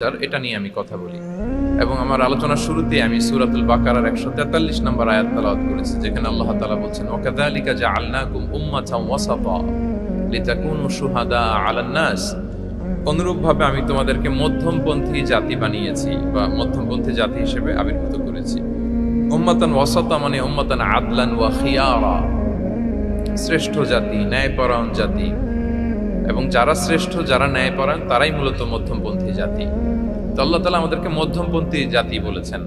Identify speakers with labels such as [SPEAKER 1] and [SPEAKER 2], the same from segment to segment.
[SPEAKER 1] এটা নিয়ে আমি কথা বলি এবং আমার আলোচনার শুরুতে আমি সূরাতুল বাকারার 143 নম্বর আয়াত তেলাওয়াত করেছি, যেখানে আল্লাহ তাআলা বলছেন ওয়াকাযালিকা জাআলনাকুম উম্মাতান ওয়াসাতা লিতাকুনু শুহাদা আলান নাস। অনুরূপভাবে আমি তোমাদেরকে মধ্যমপন্থী জাতি বানিয়েছি বা মধ্যমপন্থী জাতি হিসেবে আবির্ভূত করেছি। উম্মাতান ওয়াসাতা মানে উম্মাতান আদলান ওয়া খিয়ারা, শ্রেষ্ঠ জাতি, ন্যায়পরায়ণ জাতি, এবং যারা শ্রেষ্ঠ যারা ন্যায়পরায়ণ তারাই মূলত মধ্যমপন্থী জাতি। তো আল্লাহ তাআলা আমাদেরকে মধ্যমপন্থী জাতি বলেছেন।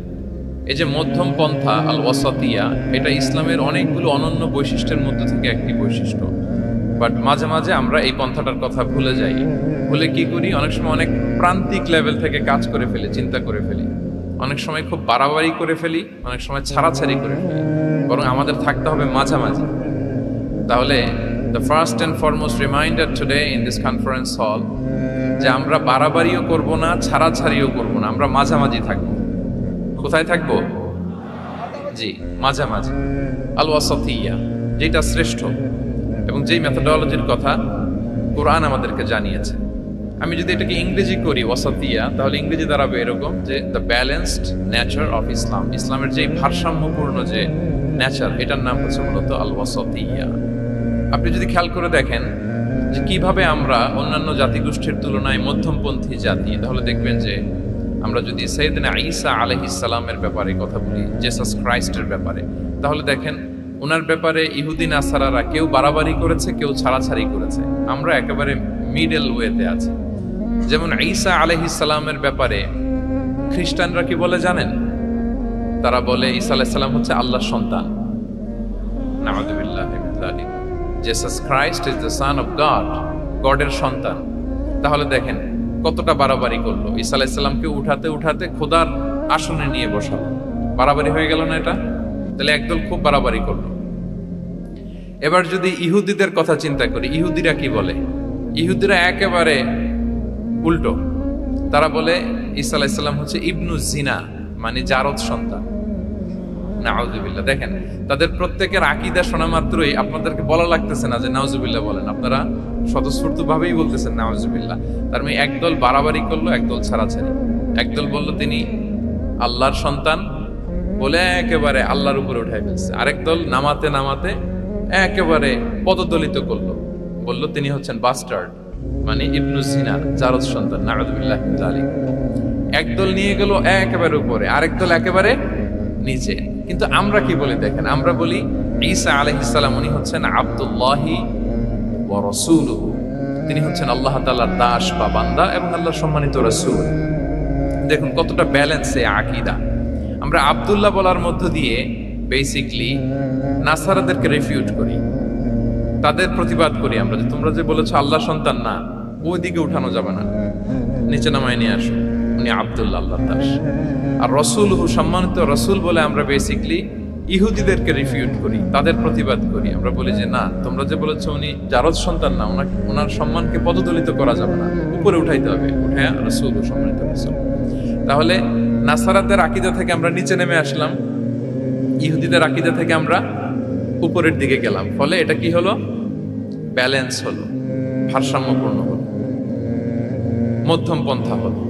[SPEAKER 1] এই যে মধ্যম পন্থা আল ওয়াসাতিয়া, এটা ইসলামের অনেকগুলো অনন্য বৈশিষ্ট্যের মধ্যে থেকে একটি বৈশিষ্ট্য। বাট মাঝে মাঝে আমরা এই পন্থাটার কথা ভুলে যাই। ভুলে কি করি, অনেক সময় অনেক প্রান্তিক লেভেল থেকে কাজ করে ফেলি, চিন্তা করে ফেলি, অনেক সময় খুব বাড়াবাড়ি করে ফেলি, অনেক সময় ছাড়াছাড়ি করে ফেলি। বরং আমাদের থাকতে হবে মাঝামাঝি। তাহলে the first and foremost reminder today in this conference hall যে আমরা বাড়াবাড়িও করব না, ছাড়াছাড়িও করব না, আমরা মাঝামাঝি থাকব। কোথায় থাকব? জি, মাঝামাঝি, আল ওয়াসাতিয়া, যেটা শ্রেষ্ঠ এবং যেই মেথোডোলজির কথা কোরআন আমাদেরকে জানিয়েছে। আমি যদি এটাকে ইংরেজি করি ওয়াসাতিয়া, তাহলে ইংরেজি দাঁড়াবে এরকম যে the balanced nature of Islam. ইসলামের যে ভারসাম্যপূর্ণ যে নেচার, এটার নাম হচ্ছে মূলত আল ওয়াসাতিয়া। আপনি যদি খেয়াল করে দেখেন যে কিভাবে আমরা অন্যান্য জাতিগোষ্ঠীর তুলনায় মধ্যমপন্থী জাতি, তাহলে দেখবেন যে আমরা যদি সাইয়েদনা ঈসা আলাইহিস সালামের ব্যাপারে কথা বলি, জেসাস ক্রাইস্টের ব্যাপারে, তাহলে দেখেন ওনার ব্যাপারে ইহুদি নাসারারা কেউ বাড়াবাড়ি করেছে, কেউ ছাড়াছাড়ি করেছে। আমরা একেবারে মিডল ওয়েতে আছি। যেমন ঈসা আলাইহিস সালামের ব্যাপারে খ্রিস্টানরা কি বলে জানেন? তারা বলে ঈসা আলাইহিস সালাম হচ্ছে আল্লাহর সন্তান। নাউযুবিল্লাহি মিন যালিক। Jesus Christ is the son of God, গডের সন্তান। তাহলে দেখেন কতটা বাড়াবাড়ি করলো। ঈসা আলাইহিস সালামকে উঠাতে উঠাতে খোদার আসনে নিয়ে বসালো। বাড়াবাড়ি হয়ে গেল না এটা? তাহলে একদল খুব বাড়াবাড়ি করলো। এবার যদি ইহুদিদের কথা চিন্তা করি, ইহুদিরা কি বলে? ইহুদিরা একেবারে উল্টো। তারা বলে ঈসা আলাইহিস সালাম হচ্ছে ইবনু জিনা, মানে জারদ সন্তান। নাউযুবিল্লাহ। দেখেন তাদের প্রত্যেকের আকীদা শোনা মাত্রই আপনাদেরকে বলা লাগতেছে না যে নাউযুবিল্লাহ বলেন, আপনারা স্বতঃস্ফূর্ত ভাবেই বলতেছেন নাউযুবিল্লাহ। তার মানে একদল বাড়াবাড়ি করলো, একদল ছাড়াছাড়ি। একদল বলল তিনি আল্লাহর সন্তান বলে একেবারে আল্লাহর উপরে উঠাই ফেলছে। আরেক দল নামাতে নামাতে একেবারে পদদলিত করলো, বলল তিনি হচ্ছেন বাস্টার্ড, মানে ইবনু জিনা, জারদ সন্তান। নাউযুবিল্লাহ মিন যালিক। একদল নিয়ে গেল একেবারে উপরে, আরেক দল একেবারে নিচে। কিন্তু আমরা কি বলি দেখেন, আমরা বলি ঈসা আলাইহিস সালাম উনি হচ্ছেন আব্দুল্লাহি ওয়া রাসূলুহু, তিনি হচ্ছেন আল্লাহ তাআলার দাস বা বান্দা এবং আল্লাহর সম্মানিত রাসূল। দেখুন কতটা ব্যালেন্স এই আকীদা। আমরা আব্দুল্লাহ বলার মধ্য দিয়ে বেসিক্যালি নাসারাদেরকে রিফিউট করি, তাদের প্রতিবাদ করি আমরা যে তোমরা যে বলেছো আল্লাহর সন্তান না, ওইদিকে উঠানো যাবে না, নিচে নামায় নিয়ে আসো, উনি আব্দুল্লাহ, আল্লাহর দাস। আর রাসূলুহু, সম্মানিত রাসূল বলে আমরা বেসিক্যালি ইহুদিদেরকে রিফিউট করি, তাদের প্রতিবাদ করি। আমরা বলি যে না, তোমরা যে বলেছো উনি জারদ সন্তান না, ওনার সম্মানকে পদদলিত করা যাবে না, উপরে উঠাইতে হবে, উঠে রাসূল, সম্মানিত রাসূল। তাহলে নাসারাদের আকীদা থেকে আমরা নিচে নেমে আসলাম, ইহুদিদের আকীদা থেকে আমরা উপরের দিকে গেলাম। ফলে এটা কি হলো? ব্যালেন্স হলো, ভারসাম্যপূর্ণ হলো, মধ্যম পন্থা হলো।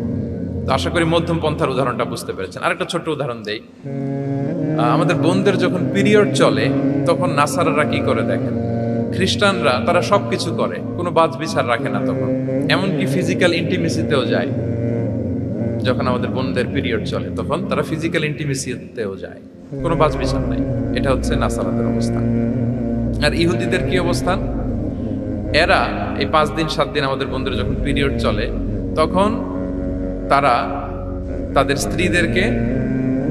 [SPEAKER 1] তো আশা করি মধ্যম পন্থার উদাহরণটা বুঝতে পেরেছেন। আরেকটা ছোট্ট উদাহরণ দেই। আমাদের বোনদের যখন পিরিয়ড চলে তখন নাসারারা কি করে দেখেন, খ্রিস্টানরা তারা সবকিছু করে, কোনো বাছ বিচার রাখে না। তখন এমনকি ফিজিক্যাল ইন্টিমেসিতেও যায়। যখন আমাদের বোনদের পিরিয়ড চলে তখন তারা ফিজিক্যাল ইন্টিমেসিতেও যায়, কোনো বাছ বিচার নাই। এটা হচ্ছে নাসারাদের অবস্থান। আর ইহুদিদের কি অবস্থান? এরা এই 5 দিন 7 দিন আমাদের বোনদের যখন পিরিয়ড চলে তখন তারা তাদের স্ত্রীদেরকে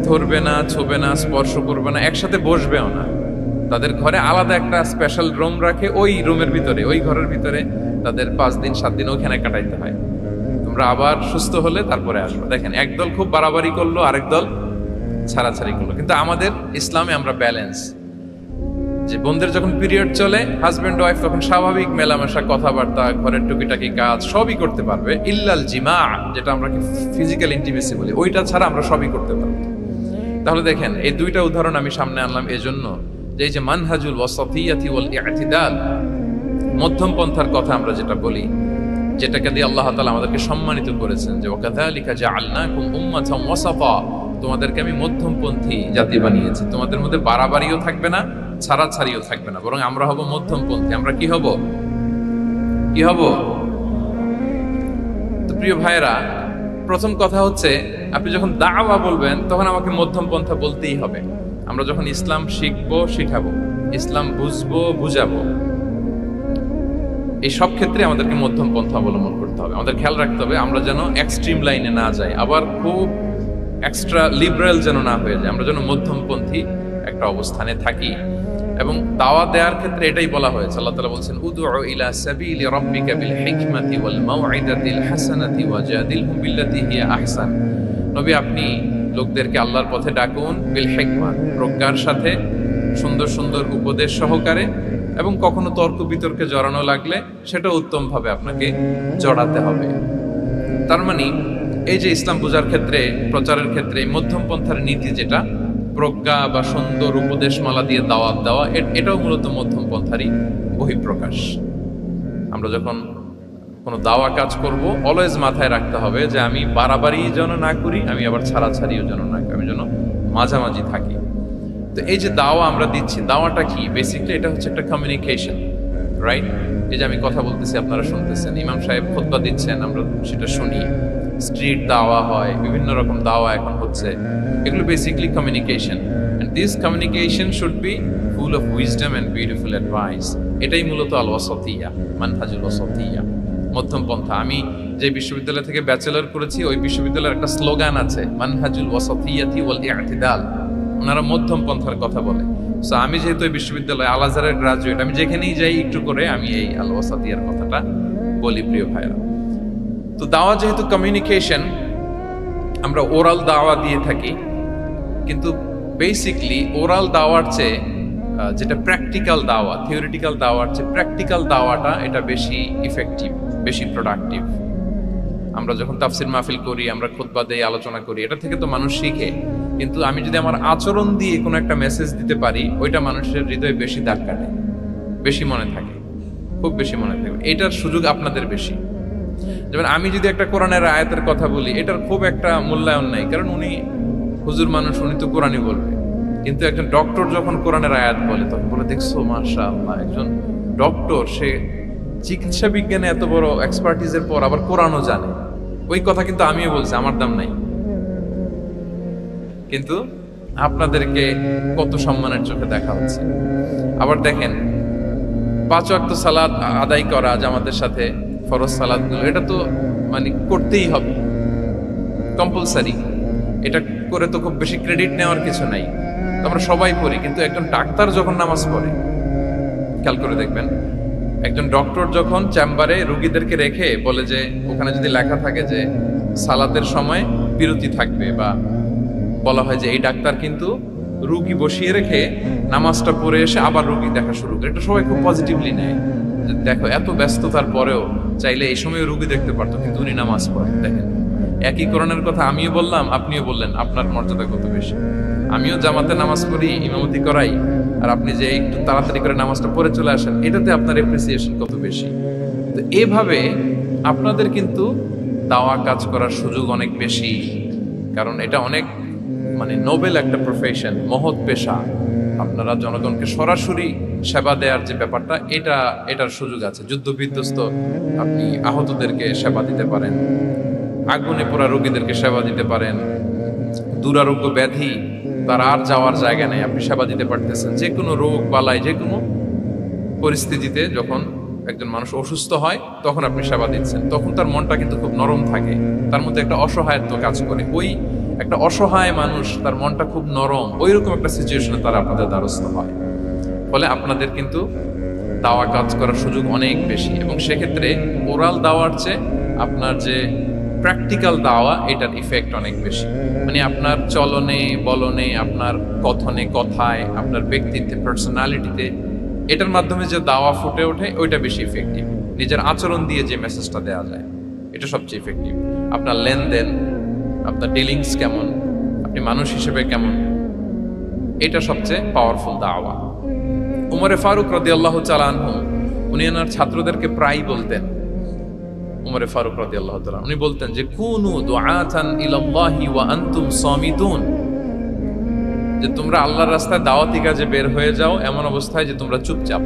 [SPEAKER 1] ধরবে না, ছোবে না, স্পর্শ করবে না, একসাথে বসবেও না। তাদের ঘরে আলাদা একটা স্পেশাল রুম রাখে, ওই রুমের ভিতরে, ওই ঘরের ভিতরে তাদের 5 দিন 7 দিন ওখানে কাটাইতে হয়। তোমরা আবার সুস্থ হলে তারপরে আসবে। দেখেন একদল খুব বাড়াবাড়ি করলো, আরেক দল ছাড়াছাড়ি করলো। কিন্তু আমাদের ইসলামে আমরা ব্যালেন্স, যে বোনদের যখন পিরিয়ড চলে হাজবেন্ড ওয়াইফ তখন স্বাভাবিক মেলামেশা, কথাবার্তা, ঘরের টুকিটাকি কাজ সবই করতে পারবে, ইল্লাল জিমা, যেটা আমরা ফিজিক্যাল ইন্টিমেসি বলি, ওইটা ছাড়া আমরা সবই করতে পারবো। তাহলে দেখেন এই দুইটা উদাহরণ আমি সামনে আনলাম এজন্য যে এই যে মানহাজুল ওয়াসাতিয়াতি ওয়াল ইতিদাল, মধ্যম পন্থার কথা আমরা যেটা বলি, যেটাকে দিয়ে আল্লাহ তাআলা আমাদেরকে সম্মানিত করেছেন যে ওয়াকাযালিকা জাআলনাকুম উম্মাতান ওয়াসাতা, তোমাদেরকে আমি মধ্যমপন্থী জাতি বানিয়েছি। তোমাদের মধ্যে বাড়াবাড়িও থাকবে না, ছাড়াছাড়িও থাকবে না, বরং আমরা হব মধ্যমপন্থী। আমরা কি হব? কি হব? তো প্রিয় ভাইরা, প্রথম কথা হচ্ছে আপনি যখন দাওয়া বলবেন তখন আমাকে মধ্যম পন্থা বলতেই হবে। আমরা যখন ইসলাম শিখবো, শিখাবো, ইসলাম বুঝবো, বুঝাবো, এই সব ক্ষেত্রে আমাদেরকে মধ্যম পন্থা অবলম্বন করতে হবে। আমাদের খেয়াল রাখতে হবে আমরা যেন এক্সট্রিম লাইনে না যাই, আবার খুব এক্সট্রা লিবারেল যেন না হয়ে যায়। আমরা যেন মধ্যমপন্থী একটা অবস্থানে থাকি। এবং দাওয়া দেওয়ার ক্ষেত্রে এটাই বলা হয়েছে, আল্লাহ তাআলা বলছেন উদউ ইলা সাবিলি রাব্বিকা বিল হিকমাতি ওয়াল মাউইদাতিল হাসানাতি ওয়াজাদিলহুম বিল্লাতি হিয়া আহসান। নবী, আপনি লোকদেরকে আল্লাহর পথে ডাকুন বিল হিকমা, প্রজ্ঞার সাথে, সুন্দর সুন্দর উপদেশ সহকারে, এবং কখনো তর্ক বিতর্কে জড়ানো লাগলে সেটা উত্তম ভাবে আপনাকে জড়াতে হবে। তার মানে এই যে ইসলাম বোঝার ক্ষেত্রে, প্রচারের ক্ষেত্রে মধ্যম পন্থার নীতি, যেটা প্রজ্ঞা বা সুন্দর উপদেশমালা দিয়ে দাওয়াত দেওয়া, এটাও মূলত মধ্যম পন্থারই বহিঃপ্রকাশ। আমরা যখন কোনো দাওয়া কাজ করব, অলওয়েজ মাথায় রাখতে হবে যে আমি বাড়াবাড়ি যেন না করি, আমি আবার ছাড়াছাড়িও যেন না করি, আমি যেন মাঝামাঝি থাকি। তো এই যে দাওয়া আমরা দিচ্ছি, দাওয়াটা কি? বেসিক্যালি এটা হচ্ছে একটা কমিউনিকেশন, রাইট? এই যে আমি কথা বলতেছি, আপনারা শুনতেছেন, ইমাম সাহেব খুতবা দিচ্ছেন, আমরা সেটা শুনি, স্ট্রিট দাওয়া হয়, বিভিন্ন রকম দাওয়া এখন হচ্ছে, এগুলো basically communication. And this communication should be full of wisdom and beautiful advice. এটাই মূলত আল ওয়াসাতিয়া, মানহাজুল ওয়াসাতিয়া, মধ্যম পন্থা। আমি যে বিশ্ববিদ্যালয় থেকে ব্যাচেলর করেছি, ওই বিশ্ববিদ্যালয়ের একটা স্লোগান আছে, মানহাজুল ওয়াসাতিয়াতি ওয়াল ইআতিদাল। ওনারা মধ্যম পন্থার কথা বলে। সো আমি যেহেতু এই বিশ্ববিদ্যালয় আল আজহারের গ্রাজুয়েট, আমি যেখানেই যাই একটু করে আমি এই আল ওয়াসাতিয়ার কথাটা বলি, প্রিয় ভাইরা। তো দাওয়া যেহেতু কমিউনিকেশন, আমরা ওরাল দাওয়া দিয়ে থাকি, কিন্তু বেসিকলি ওরাল দাওয়ার চেয়ে যেটা প্র্যাকটিক্যাল দাওয়া, থিওরিটিক্যাল দাওয়ার চেয়ে প্র্যাকটিক্যাল দাওয়াটা এটা বেশি ইফেক্টিভ, বেশি প্রোডাক্টিভ। আমরা যখন তাফসির মাহফিল করি, আমরা খুতবা দেই, আলোচনা করি, এটা থেকে তো মানুষ শিখে। কিন্তু আমি যদি আমার আচরণ দিয়ে কোনো একটা মেসেজ দিতে পারি, ওইটা মানুষের হৃদয়ে বেশি দাগ কাটে, বেশি মনে থাকে, খুব বেশি মনে থাকে। এটার সুযোগ আপনাদের বেশি। যেমন আমি যদি একটা কোরআনের আয়াতের কথা বলি, এটার খুব একটা মূল্যায়ন নাই, কারণ উনি হুজুর মানুষ, উনি তো কোরআনই বলবে। কিন্তু একজন ডক্টর যখন কোরআনের আয়াত বলে, তখন বলে দেখছো মাশাআল্লাহ, একজন ডক্টর, সে চিকিৎসা বিজ্ঞানে এত বড় এক্সপার্টিজের পর আবার কোরআনও জানে। ওই কথা কিন্তু আমিও বলছি, আমার দাম নাই। কিন্তু আপনাদেরকে কত সম্মানের চোখে দেখা হচ্ছে। আবার দেখেন, 5 ওয়াক্ত সালাত আদায় করা জামাতের সাথে, ফরজ সালাতগুলো, এটা তো মানে করতেই হবে, কম্পালসারি। এটা করে তো খুব বেশি ক্রেডিট নেওয়ার কিছু নাই, আমরা সবাই পড়ি। কিন্তু একজন ডাক্তার যখন নামাজ পড়ে, খেয়াল করে দেখবেন, একজন ডক্টর যখন চেম্বারে রোগীদেরকে রেখে বলে যে ওখানে যদি লেখা থাকে যে সালাতের সময় বিরতি থাকবে, বা বলা হয় যে এই ডাক্তার কিন্তু রুগী বসিয়ে রেখে নামাজটা পড়ে এসে আবার রুগী দেখা শুরু করে, এটা সবাই খুব পজিটিভলি নেয়। দেখো, এত ব্যস্ততার পরেও চাইলে এই সময় রুগী দেখতে পারতো, কিন্তু উনি নামাজ পড়েন। দেখেন, একই কোরআনের কথা আমিও বললাম, আপনিও বললেন, আপনার মর্যাদা কত বেশি। আমিও জামাতে নামাজ পড়ি, ইমামতি করাই, আর আপনি যে একটু তাড়াতাড়ি করে নামাজটা পড়ে চলে আসেন, এটাতে আপনার এপ্রিসিয়েশন কত বেশি। তো এভাবে আপনাদের কিন্তু দাওয়া কাজ করার সুযোগ অনেক বেশি, কারণ এটা অনেক মানে নোবেল একটা প্রফেশন, মহৎ পেশা। আপনারা জনগণকে সরাসরি সেবা দেওয়ার যে ব্যাপারটা, এটার সুযোগ আছে। যুদ্ধ বিধ্বস্ত আপনি আহতদেরকে সেবা দিতে পারেন, আগুনে পোড়া রোগীদেরকে সেবা দিতে পারেন, দুরারোগ্য ব্যাধি, তার আর যাওয়ার জায়গা নেই, আপনি সেবা দিতে পারতেছেন। যে কোনো রোগ বালাই, যে কোনো পরিস্থিতিতে যখন একজন মানুষ অসুস্থ হয়, তখন আপনি সেবা দিচ্ছেন, তখন তার মনটা কিন্তু খুব নরম থাকে, তার মধ্যে একটা অসহায়ত্ব কাজ করে। ওই একটা অসহায় মানুষ, তার মনটা খুব নরম, ওই রকম একটা সিচুয়েশনে তারা আপনাদের দ্বারস্থ হয়। ফলে আপনাদের কিন্তু দাওয়া কাজ করার সুযোগ অনেক বেশি, এবং সেক্ষেত্রে ওরাল দাওয়ার চেয়ে আপনার যে প্র্যাকটিক্যাল দাওয়া, এটার ইফেক্ট অনেক বেশি। মানে আপনার চলনে বলনে, আপনার কথনে কথায়, আপনার ব্যক্তিত্বে, পার্সোনালিটিতে, এটার মাধ্যমে যে দাওয়া ফুটে ওঠে, ওইটা বেশি ইফেক্টিভ। নিজের আচরণ দিয়ে যে মেসেজটা দেওয়া যায়, এটা সবচেয়ে ইফেক্টিভ। আপনার লেনদেন, আপনার ডিলিংস কেমন, আপনি মানুষ হিসেবে কেমন, এটা সবচেয়ে পাওয়ারফুল দাওয়া। উমরে ফারুক রাদিয়াল্লাহু তাআলা আনহু, উনি ওনার ছাত্রদেরকে প্রায় বলতেন উমরে ফারুক রাদিয়াল্লাহু তাআলা উনি বলতেন যে কুনু দুআতান ইলাল্লাহি ওয়া আনতুম সামিতুন, যে তোমরা আল্লাহর রাস্তায় দাওয়াতি কাজে বের হয়ে যাও এমন অবস্থায় যে তোমরা চুপচাপ।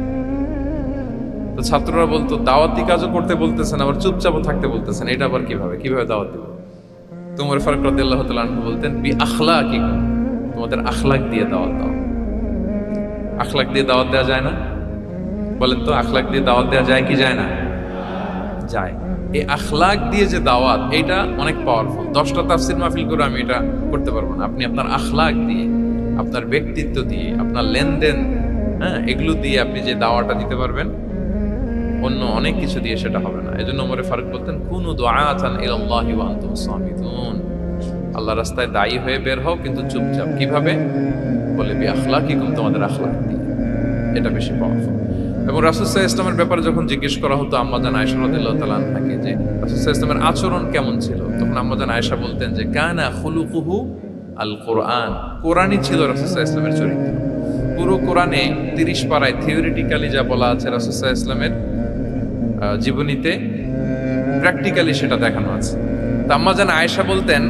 [SPEAKER 1] তো ছাত্ররা বলতো দাওয়াতি কাজও করতে বলতেছেন আবার চুপচাপও থাকতে বলতেছেন, এটা আবার কিভাবে দাওয়াত দিব? তো উমর ফারুক রাদিয়াল্লাহু তাআলা বলতেন বি আখলাকিকুম, তোমাদের আখলাক দিয়ে দাওয়াত দাও। আখলাক দিয়ে দাওয়াত দেওয়া যায় না? বলেন তো, আখলাক দিয়ে দাওয়াত দেওয়া যায় কি যায় না? যায়। এই আখলাক দিয়ে যে দাওয়াত, এটা অনেক পাওয়ারফুল। 10টা তাফসীর মাহফিল করে আমি এটা করতে পারবো না। আপনি আপনার আখলাক দিয়ে, আপনার ব্যক্তিত্ব দিয়ে, আপনার লেনদেন, এগুলো দিয়ে আপনি যে দাওয়াটা দিতে পারবেন, অন্য অনেক কিছু দিয়ে সেটা হবে না। এজন্য ওমর ফারুক বলতেন কুনু দুআতান ইলাল্লাহি ওয়া আনতুম সামিতুন, আল্লাহর রাস্তায় দায়ী হয়ে বের হও কিন্তু চুপচাপ। কিভাবে? বলে বি আখলাকিকুম, তোমাদের আখলাক দিয়ে। এটা বেশি পাওয়ারফুল। এবং রাসূল সাল্লাল্লাহু আলাইহি ওয়াসাল্লামের ব্যাপারে যখন জিজ্ঞেস করা হতো আম্মা জান আয়েশা রাদিয়াল্লাহু তাআলা আনহাকে যে রাসূল সাল্লাল্লাহু আলাইহি ওয়াসাল্লামের আচরণ কেমন ছিল, তখন আম্মা জান আয়েশা বলতেন যে কানা খুলুকুহু আল কোরআন, কোরআনই ছিল রাসূল সাল্লাল্লাহু আলাইহি ওয়াসাল্লামের চরিত্র। পুরো কোরআনে 30 পারায় থিওরিটিক্যালি যা বলা আছে রাসূল সাল্লাল্লাহু আলাইহি ওয়াসাল্লামের জীবনীতে প্র্যাকটিক্যালি সেটা দেখানো আছে। তো আম্মা জান আয়েশা বলতেন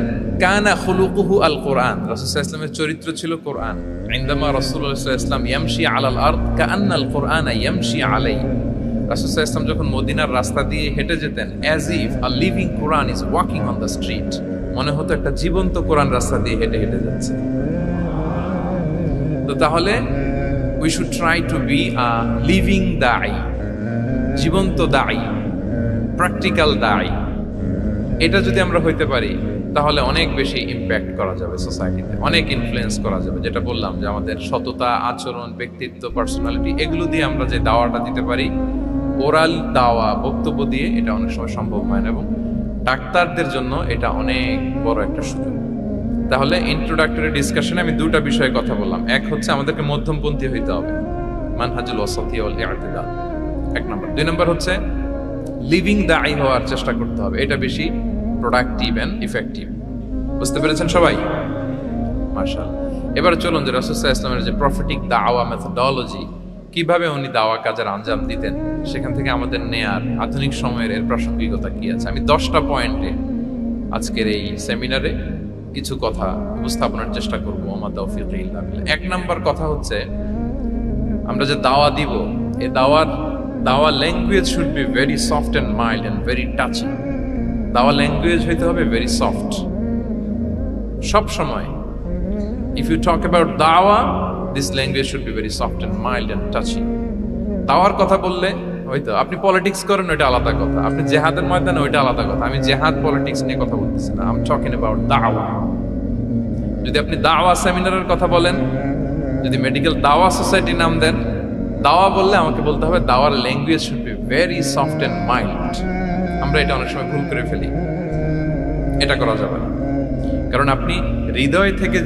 [SPEAKER 1] কানা খুলুকুহু আল কোরআন, রাসূল সাল্লাল্লাহু আলাইহি ওয়াসাল্লামের চরিত্র ছিল কোরআন। ইনদামা রাসূলুল্লাহ সাল্লাল্লাহু আলাইহি ওয়াসাল্লাম ইয়ামশি আলাল আরদ কাআন্নাল কোরআন ইয়ামশি আলাইহি, রাসূল সাল্লাল্লাহু আলাইহি ওয়াসাল্লাম যখন মদিনার রাস্তা দিয়ে হেঁটে যেতেন, as if a living Quran is walking on the street, মনে হতো একটা জীবন্ত কোরআন রাস্তা দিয়ে হেঁটে হেঁটে যাচ্ছে। তো তাহলে we should try to be a living দাঈ, জীবন্ত দাঈ, প্র্যাকটিক্যাল দাঈ। এটা যদি আমরা হইতে পারি তাহলে অনেক বেশি ইম্প্যাক্ট করা যাবে সোসাইটিতে, অনেক ইনফ্লুয়েন্স করা যাবে। যেটা বললাম যে আমাদের সততা, আচরণ, ব্যক্তিত্ব, পার্সোনালিটি, এগুলো দিয়ে আমরা যে দাওয়াটা দিতে পারি, ওরাল দাওয়া, বক্তব্য দিয়ে, এটা অনেক সময় সম্ভব হয় না। এবং ডাক্তারদের জন্য এটা অনেক বড় একটা সুযোগ। তাহলে ইন্ট্রোডাক্টরি ডিসকাশনে আমি দুটা বিষয়ে কথা বললাম। এক হচ্ছে আমাদেরকে মধ্যমপন্থী হইতে হবে, মানহাজুল ওয়াসাতিয়া ওয়াল ই'তিদাল, 1 নম্বর। 2 নম্বর হচ্ছে লিভিং দাঈ হওয়ার চেষ্টা করতে হবে, এটা বেশি প্রোডাক্টিভ এন্ড ইফেক্টিভ। বুঝতে পেরেছেন সবাই? মাশাআল্লাহ। এবার চলুন যে রাসূল সাল্লাল্লাহু আলাইহি ওয়াসাল্লামের যে প্রফেটিক দাওয়া মেথোডোলজি, কিভাবে উনি দাওয়া কাজের আঞ্জাম দিতেন, সেখান থেকে আমাদের নেয়ার আধুনিক সময়ের এর প্রাসঙ্গিকতা কি আছে, আমি 10টা পয়েন্টে আজকের এই সেমিনারে কিছু কথা উপস্থাপনের চেষ্টা করব। ওমা তাওফীকি ইল্লা বিল্লাহ। 1 নাম্বার কথা হচ্ছে, আমরা যে দাওয়া দিব, এই দাওয়া language should be very soft and mild and very touching. দাওয়া ল্যাঙ্গুয়েজ হইতে হবে ভেরি সফট। সব সময় ইফ ইউ টক অ্যাবাউট দাওয়া, this language should be very soft and mild and touching. দাওয়ার কথা বললে হয়তো আপনি পলিটিক্স করেন, ওইটা আলাদা কথা। আপনি জেহাদের ময়দানে, ওইটা আলাদা কথা। আমি জেহাদ পলিটিক্স নিয়ে কথা বলতেছি না, আই এম টকিং অ্যাবাউট দাওয়া। যদি আপনি দাওয়া সেমিনারের কথা বলেন, যদি মেডিকেল দাওয়া সোসাইটি নাম দেন, দাওয়া বললে আমাকে বলতে হবে দাওয়ার language should be very soft and mild. আমরা এটা অনেক সময় ভুল করে ফেলি, এটা করা যাবে না। কারণ আপনি হৃদয় থেকে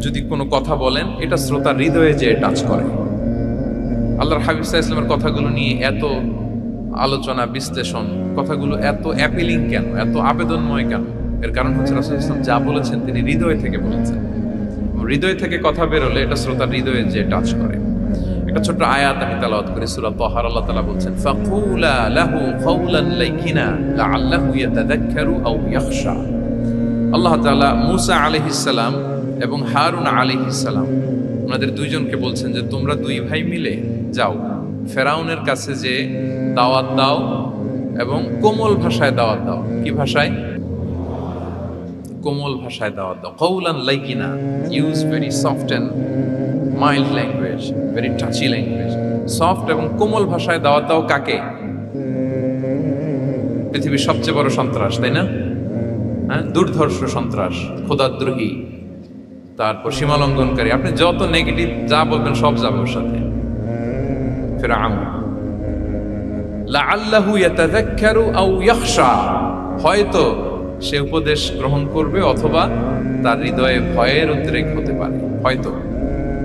[SPEAKER 1] যদি কোনো কথা বলেন, এটা শ্রোতার হৃদয়ে যে টাচ করে। আল্লাহর হাবিব সাল্লাল্লাহু আলাইহি ওয়াসাল্লামের কথাগুলো নিয়ে এত আলোচনা, বিশ্লেষণ, কথাগুলো এত অ্যাপিলিং কেন, এত আবেদনময় কেন? এর কারণ হচ্ছে রাসূল সাল্লাল্লাহু আলাইহি ওয়াসাল্লাম যা বলেছেন তিনি হৃদয় থেকে বলেছেন। হৃদয় থেকে কথা বেরোলে এটা শ্রোতার হৃদয়ে যে টাচ করে। একটা ছোট্ট আয়াত আমি তেলাওয়াত করি, সূরা তাহার। আল্লাহ তাআলা বলছেন ফাকুলা লাহু কাওলান লাইকিনা লাআল্লাহু ইয়াতাযাক্কারু আও ইয়াখশা। আল্লাহ তাআলা মূসা আলাইহিস সালাম এবং হারুন আলাইহিস সালাম, ওনাদের দুইজনকে বলছেন যে তোমরা দুই ভাই মিলে যাও ফেরাউনের কাছে, যে দাওয়াত দাও এবং কোমল ভাষায় দাওয়াত দাও। কি ভাষায়? কোমল ভাষায় দাওয়াত দাও। কাওলান লাইকিনা, use very soft and mild language, very touchy language. Soft এবং কোমল ভাষায় দাওয়াত দাও কাকে? পৃথিবীর সবচেয়ে বড় সন্ত্রাস, তাই না? হ্যাঁ, দুর্ধর্ষ সন্ত্রাস, খোদাদ্রোহী, তারপর সীমা লঙ্ঘনকারী। আপনি যত নেগেটিভ যা বলবেন সব যাবে ওর সাথে। ফিরআউন লাআল্লাহু ইয়াতাযাক্কারু আও ইয়াখশা, হয়তো সে উপদেশ গ্রহণ করবে অথবা তার হৃদয়ে ভয়ের উদ্রেক হতে পারে। হয়তো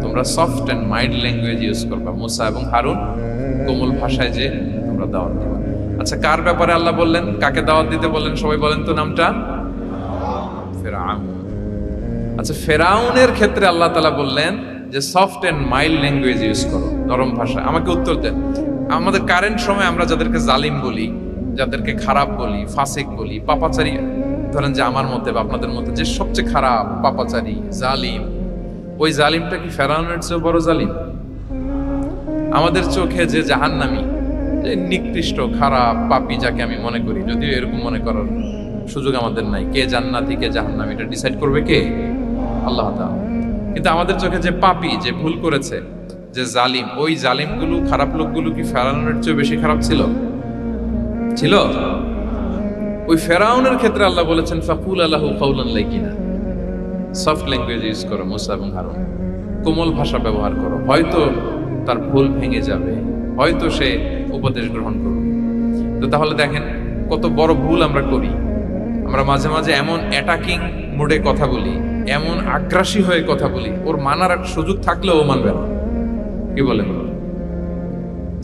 [SPEAKER 1] তোমরা soft and mild language use করবা, মুসা এবং হারুন কোমল ভাষায় যে তোমরা দাওয়াত দিবা। আচ্ছা, কার ব্যাপারে আল্লাহ বললেন, কাকে দাওয়াত দিতে বললেন? সবাই বলেন তো নামটা। ফিরআউন। আচ্ছা, ফেরাউনের ক্ষেত্রে আল্লাহ তাআলা বললেন যে soft and mild language use করো, নরম ভাষা। আমাকে উত্তর দেন, আমাদের কারেন্ট সময় আমরা যাদেরকে জালিম বলি, যাদেরকে খারাপ বলি, ফাসিক বলি, পাপাচারী, ধরেন যে আমার মতে বা আপনাদের মতে যে সবচেয়ে খারাপ, পাপাচারী, জালিম, ওই জালিমটা কি ফেরাউনের চেয়ে বড় জালিম? আমাদের চোখে যে জাহান্নামী, যে নিকৃষ্ট, খারাপ, পাপী যাকে আমি মনে করি, যদিও এরকম মনে করার সুযোগ আমাদের নাই, কে জান্নাতি কে জাহান্নামী এটা ডিসাইড করবে কে? আল্লাহ তাআলা। কিন্তু আমাদের চোখে যে পাপী, যে ভুল করেছে, যে জালিম, ওই জালিমগুলো, খারাপ লোকগুলো কি ফেরাউনের চেয়ে বেশি খারাপ ছিল? ছিল? ওই ফেরাউনের ক্ষেত্রে আল্লাহ বলেছেন ফাকুল আল্লাহু কাউলান লাইকিনা, সফট ল্যাঙ্গুয়েজ ইউজ করো মুসা এবং হারুন, কোমল ভাষা ব্যবহার করো, হয়তো তার ভুল ভেঙে যাবে, হয়তো সে উপদেশ গ্রহণ করবে। তো তাহলে দেখেন কত বড় ভুল আমরা করি। আমরা মাঝে মাঝে এমন অ্যাটাকিং মোডে কথা বলি, এমন আগ্রাসী হয়ে কথা বলি, ওর মানার সুযোগ থাকলেও ও মানবে না। কি বলেন?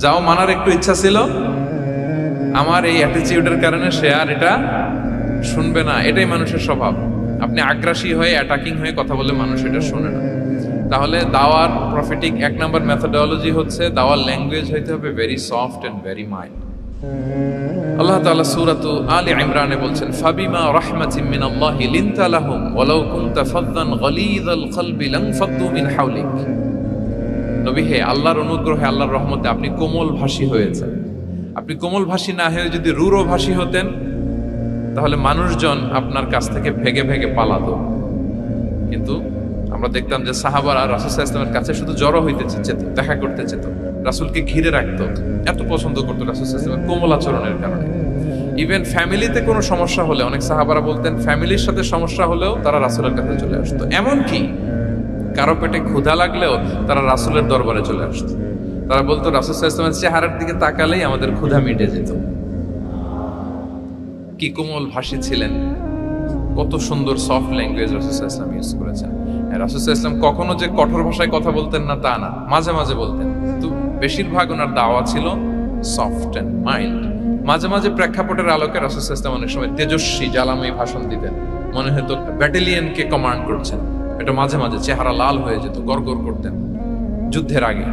[SPEAKER 1] যাও মানার একটু ইচ্ছা ছিল, আমার এই অ্যাটিটিউডের কারণে সে আর এটা শুনবে না। এটাই মানুষের স্বভাব। আপনি আগ্রাসী হয়ে অ্যাটাকিং হয়ে কথা বললে মানুষ এটা শুনে না। তাহলে দাওয়ার প্রফিটিক 1 নম্বর মেথোডোলজি হচ্ছে দাওয়ার ল্যাঙ্গুয়েজ হইতে হবে very soft and very mild. আল্লাহ তাআলা সূরাতু আলে ইমরানে বলছেন ফাবিমা রাহমাতিন মিনাল্লাহি লিনতা লাহুম ওয়ালাউ কুনতা ফাদ্দান গালিযাল কলবি লানফাদ্দু মিন হাওলিক। নবী হে, আল্লাহর অনুগ্রহে, আল্লাহর রহমতে আপনি কোমল ভাষী হয়েছেন। আপনি কোমল ভাষী না হয়ে যদি রূঢ় ভাষী হতেন তাহলে মানুষজন আপনার কাছ থেকে ভেগে ভেগে পালাতো। কিন্তু আমরা দেখতাম যে সাহাবারা রাসূল সাল্লাল্লাহু আলাইহি ওয়াসাল্লামের কাছে শুধু জড়ো হইতে চেত, দেখা করতে চেত, রাসূলকে ঘিরে রাখতো, এত পছন্দ করতো রাসূল সাল্লাল্লাহু আলাইহি ওয়াসাল্লামের কোমল আচরণের কারণে। ইভেন ফ্যামিলিতে কোনো সমস্যা হলে অনেক সাহাবারা বলতেন ফ্যামিলির সাথে সমস্যা হলেও তারা রাসূলের কাছে চলে আসতো। এমনকি কারো পেটে ক্ষুধা লাগলেও তারা রাসূলের দরবারে চলে আসতো। তারা বলতো রাসূল সাল্লাল্লাহু আলাইহি ওয়াসাল্লামের চেহারার দিকে তাকালেই আমাদের ক্ষুধা মিটে যেত। কি কোমল ভাষী ছিলেন, কত সুন্দর সফট ল্যাঙ্গুয়েজ রাসূল সাল্লাল্লাহু আলাইহি ওয়াসাল্লাম ইউজ করেছেন। রাসূল সাল্লাল্লাহু আলাইহি ওয়াসাল্লাম কখনো যে কঠোর ভাষায় কথা বলতেন না তা না, মাঝে মাঝে বলতেন, কিন্তু বেশিরভাগ ওনার দাওয়া ছিল সফট এন্ড মাইল্ড। মাঝে মাঝে প্রেক্ষাপটের আলোকে রাসূল সাল্লাল্লাহু আলাইহি ওয়াসাল্লাম অনেক সময় তেজস্বী জ্বালাময়ী ভাষণ দিতেন, মনে হতো ব্যাটালিয়নকে কমান্ড করছেন। এটা মাঝে মাঝে চেহারা লাল হয়ে যেত, গড়গড় করতেন যুদ্ধের আগে।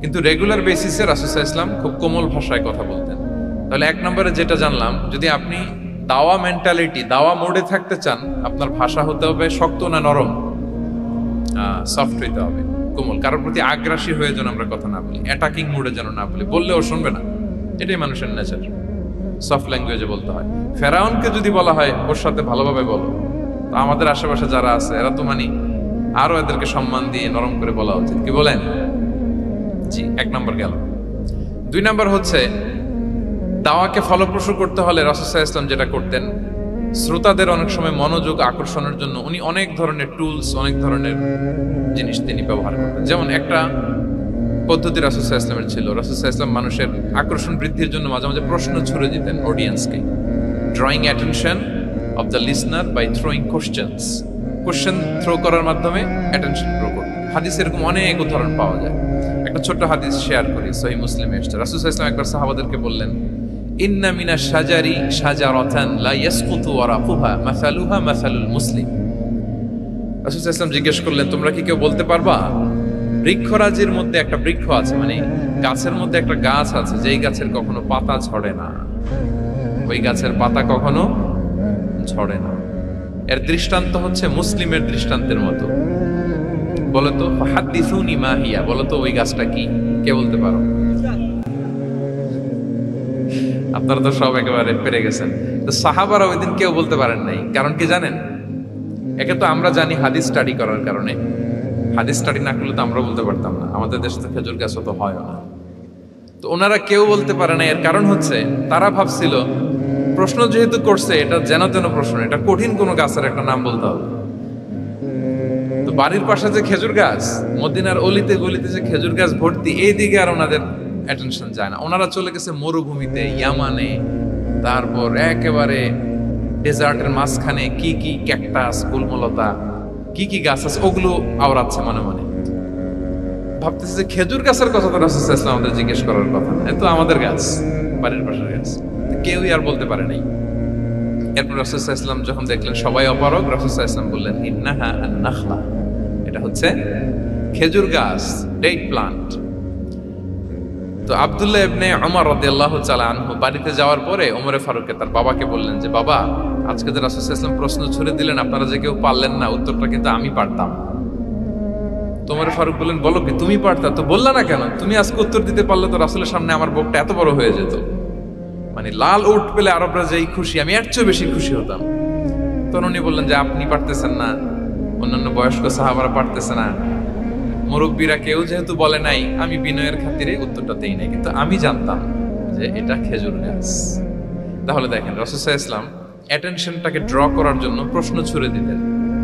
[SPEAKER 1] কিন্তু রেগুলার বেসিসে রাসূল সাল্লাল্লাহু আলাইহি ওয়াসাল্লাম খুব কোমল ভাষায় কথা বলতেন। তাহলে 1 নম্বরে যেটা জানলাম, যদি আপনি দাওয়া মেন্টালিটি, দাওয়া মোডে থাকতে চান, আপনার ভাষা হতে হবে শক্ত না নরম? সফট হইতে হবে, কোমল। কারোর প্রতি আগ্রাসী হয়ে যেন আমরা কথা না বলি, অ্যাটাকিং মোডে যেন না বলি, বললেও শুনবে না। এটাই মানুষের নেচার, সফট ল্যাঙ্গুয়েজে বলতে হয়। ফেরাউনকে যদি বলা হয় ওর সাথে ভালোভাবে বলো, তো আমাদের আশেপাশে যারা আছে এরা তো আরো এদেরকে সম্মান দিয়ে নরম করে বলা উচিত। কি বলেন? জি, 1 নম্বর গেল। 2 নম্বর হচ্ছে দাওয়াকে ফলপ্রসূ করতে হলে রাসূল সাল্লাল্লাহু আলাইহি ওয়াসাল্লাম যেটা করতেন, শ্রোতাদের অনেক সময় মনোযোগ আকর্ষণের জন্য উনি অনেক ধরনের টুলস, অনেক ধরনের জিনিস তিনি ব্যবহার করতেন। যেমন একটা পদ্ধতি রাসূল সাল্লাল্লাহু আলাইহি ওয়াসাল্লামের ছিল, রাসূল সাল্লাল্লাহু আলাইহি ওয়াসাল্লাম মানুষের আকর্ষণ বৃদ্ধির জন্য মাঝে মাঝে প্রশ্ন ছুড়ে দিতেন অডিয়েন্সকে, drawing attention of the listener by throwing questions. Question throw করার মাধ্যমে অ্যাটেনশন গ্রো করতেন। হাদিসে এরকম অনেক উদাহরণ পাওয়া যায়। একটা ছোট্ট হাদিস শেয়ার করি, সহিহ মুসলিমে এসেছে। রাসূল সাল্লাল্লাহু আলাইহি ওয়াসাল্লাম একবার সাহাবাদেরকে বললেন, ইন্না মিনাশ শাজারি শাজারাতান লা ইয়াসকুতু ওয়ারাকুহা মাসালুহা মাসালুল মুসলিম। রাসূল সাল্লাল্লাহু আলাইহি ওয়াসাল্লাম জিজ্ঞেস করলেন, তোমরা কি কেউ বলতে পারবা বৃক্ষরাজির মধ্যে একটা বৃক্ষ আছে, গাছের মধ্যে একটা গাছ আছে যেই গাছের কখনো পাতা ঝরে না, ওই গাছের পাতা কখনো ঝরে না। এর দৃষ্টান্ত হচ্ছে মুসলিমের দৃষ্টান্তের মতো। বলতো ফাহাদ্দিসুনি মা হিয়া, বলতো ওই গাছটা কি? কে বলতে পারো? আপনারা তো সব একেবারে পেরে গেছেন। তো সাহাবারা ওই দিন কেউ বলতে পারেন নাই। কারণ কি জানেন? একে তো আমরা জানি হাদিস স্টাডি করার কারণে। হাদিস স্টাডি না করলে তো আমরা বলতে পারতাম না, আমাদের দেশে তো খেজুর গাছও তো হয় না। তো ওনারা কেউ বলতে পারে না। এর কারণ হচ্ছে তারা ভাবছিল প্রশ্ন যেহেতু করছে এটা যেন তেন প্রশ্ন, এটা কঠিন কোনো গাছের একটা নাম বলতে হবে। তো বাড়ির পাশে যে খেজুর গাছ, মদিনার অলিতে গলিতে যে খেজুর গাছ ভর্তি, এই দিকে আর ওনাদের অ্যাটেনশন যায় না। ওনারা চলে গেছে মরুভূমিতে, ইয়ামানে, তারপর একেবারে ডেজার্টের মাঝখানে কি কি ক্যাকটাস, গুলমলতা, কি কি গাছ আছে ওগুলো আওড়াচ্ছে মনে মনে। ভাবতেছে যে খেজুর গাছের কথা তো রাসূল সাল্লাল্লাহু আলাইহি ওয়াসাল্লাম আমাদের জিজ্ঞেস করার কথা না, এ তো আমাদের গাছ, বাড়ির পাশের গাছ। কেউই আর বলতে পারে নাই। এরপর রাসূল সাল্লাল্লাহু আলাইহি ওয়াসাল্লাম যখন দেখলেন সবাই অপারগ, রাসূল সাল্লাল্লাহু আলাইহি ওয়াসাল্লাম বললেন, ইন্নাহা আন-নাখলা, এটা হচ্ছে খেজুর গাছ, ডেট প্লান্ট। তো আব্দুল্লাহ ইবনে উমর রাদিয়াল্লাহু তাআলা আনহু বাড়িতে যাওয়ার পরে ওমরে ফারুককে তার বাবাকে বললেন যে বাবা, আজকে যে রাসূল সাল্লাল্লাহু আলাইহি ওয়াসাল্লাম প্রশ্ন ছুড়ে দিলেন, আপনারা যে কেউ পারলেন না, উত্তরটা কিন্তু আমি পারতাম। তো ওমরে ফারুক বললেন, বলো কি তুমি পারতা? তো বললা না কেন? তুমি আজকে উত্তর দিতে পারলে তো রাসূলের সামনে আমার বুকটা এত বড় হয়ে যেত। মানে লাল উট পেলে আরবরা যেই খুশি, আমি এর চেয়ে বেশি খুশি হতাম। তখন উনি বললেন যে আপনি পারতেছেন না, অন্যান্য বয়স্ক সাহাবারা পারতেছে না, মুরব্বীরা কেউ যেহেতু বলে নাই, আমি বিনয়ের খাতিরে উত্তরটা দেই নাই, কিন্তু আমি জানতাম যে এটা খেজুর গাছ। তাহলে দেখেন রাসূল সাল্লাল্লাহু আলাইহি ওয়াসাল্লাম অ্যাটেনশনটাকে ড্র করার জন্য প্রশ্ন ছুড়ে দিতেন।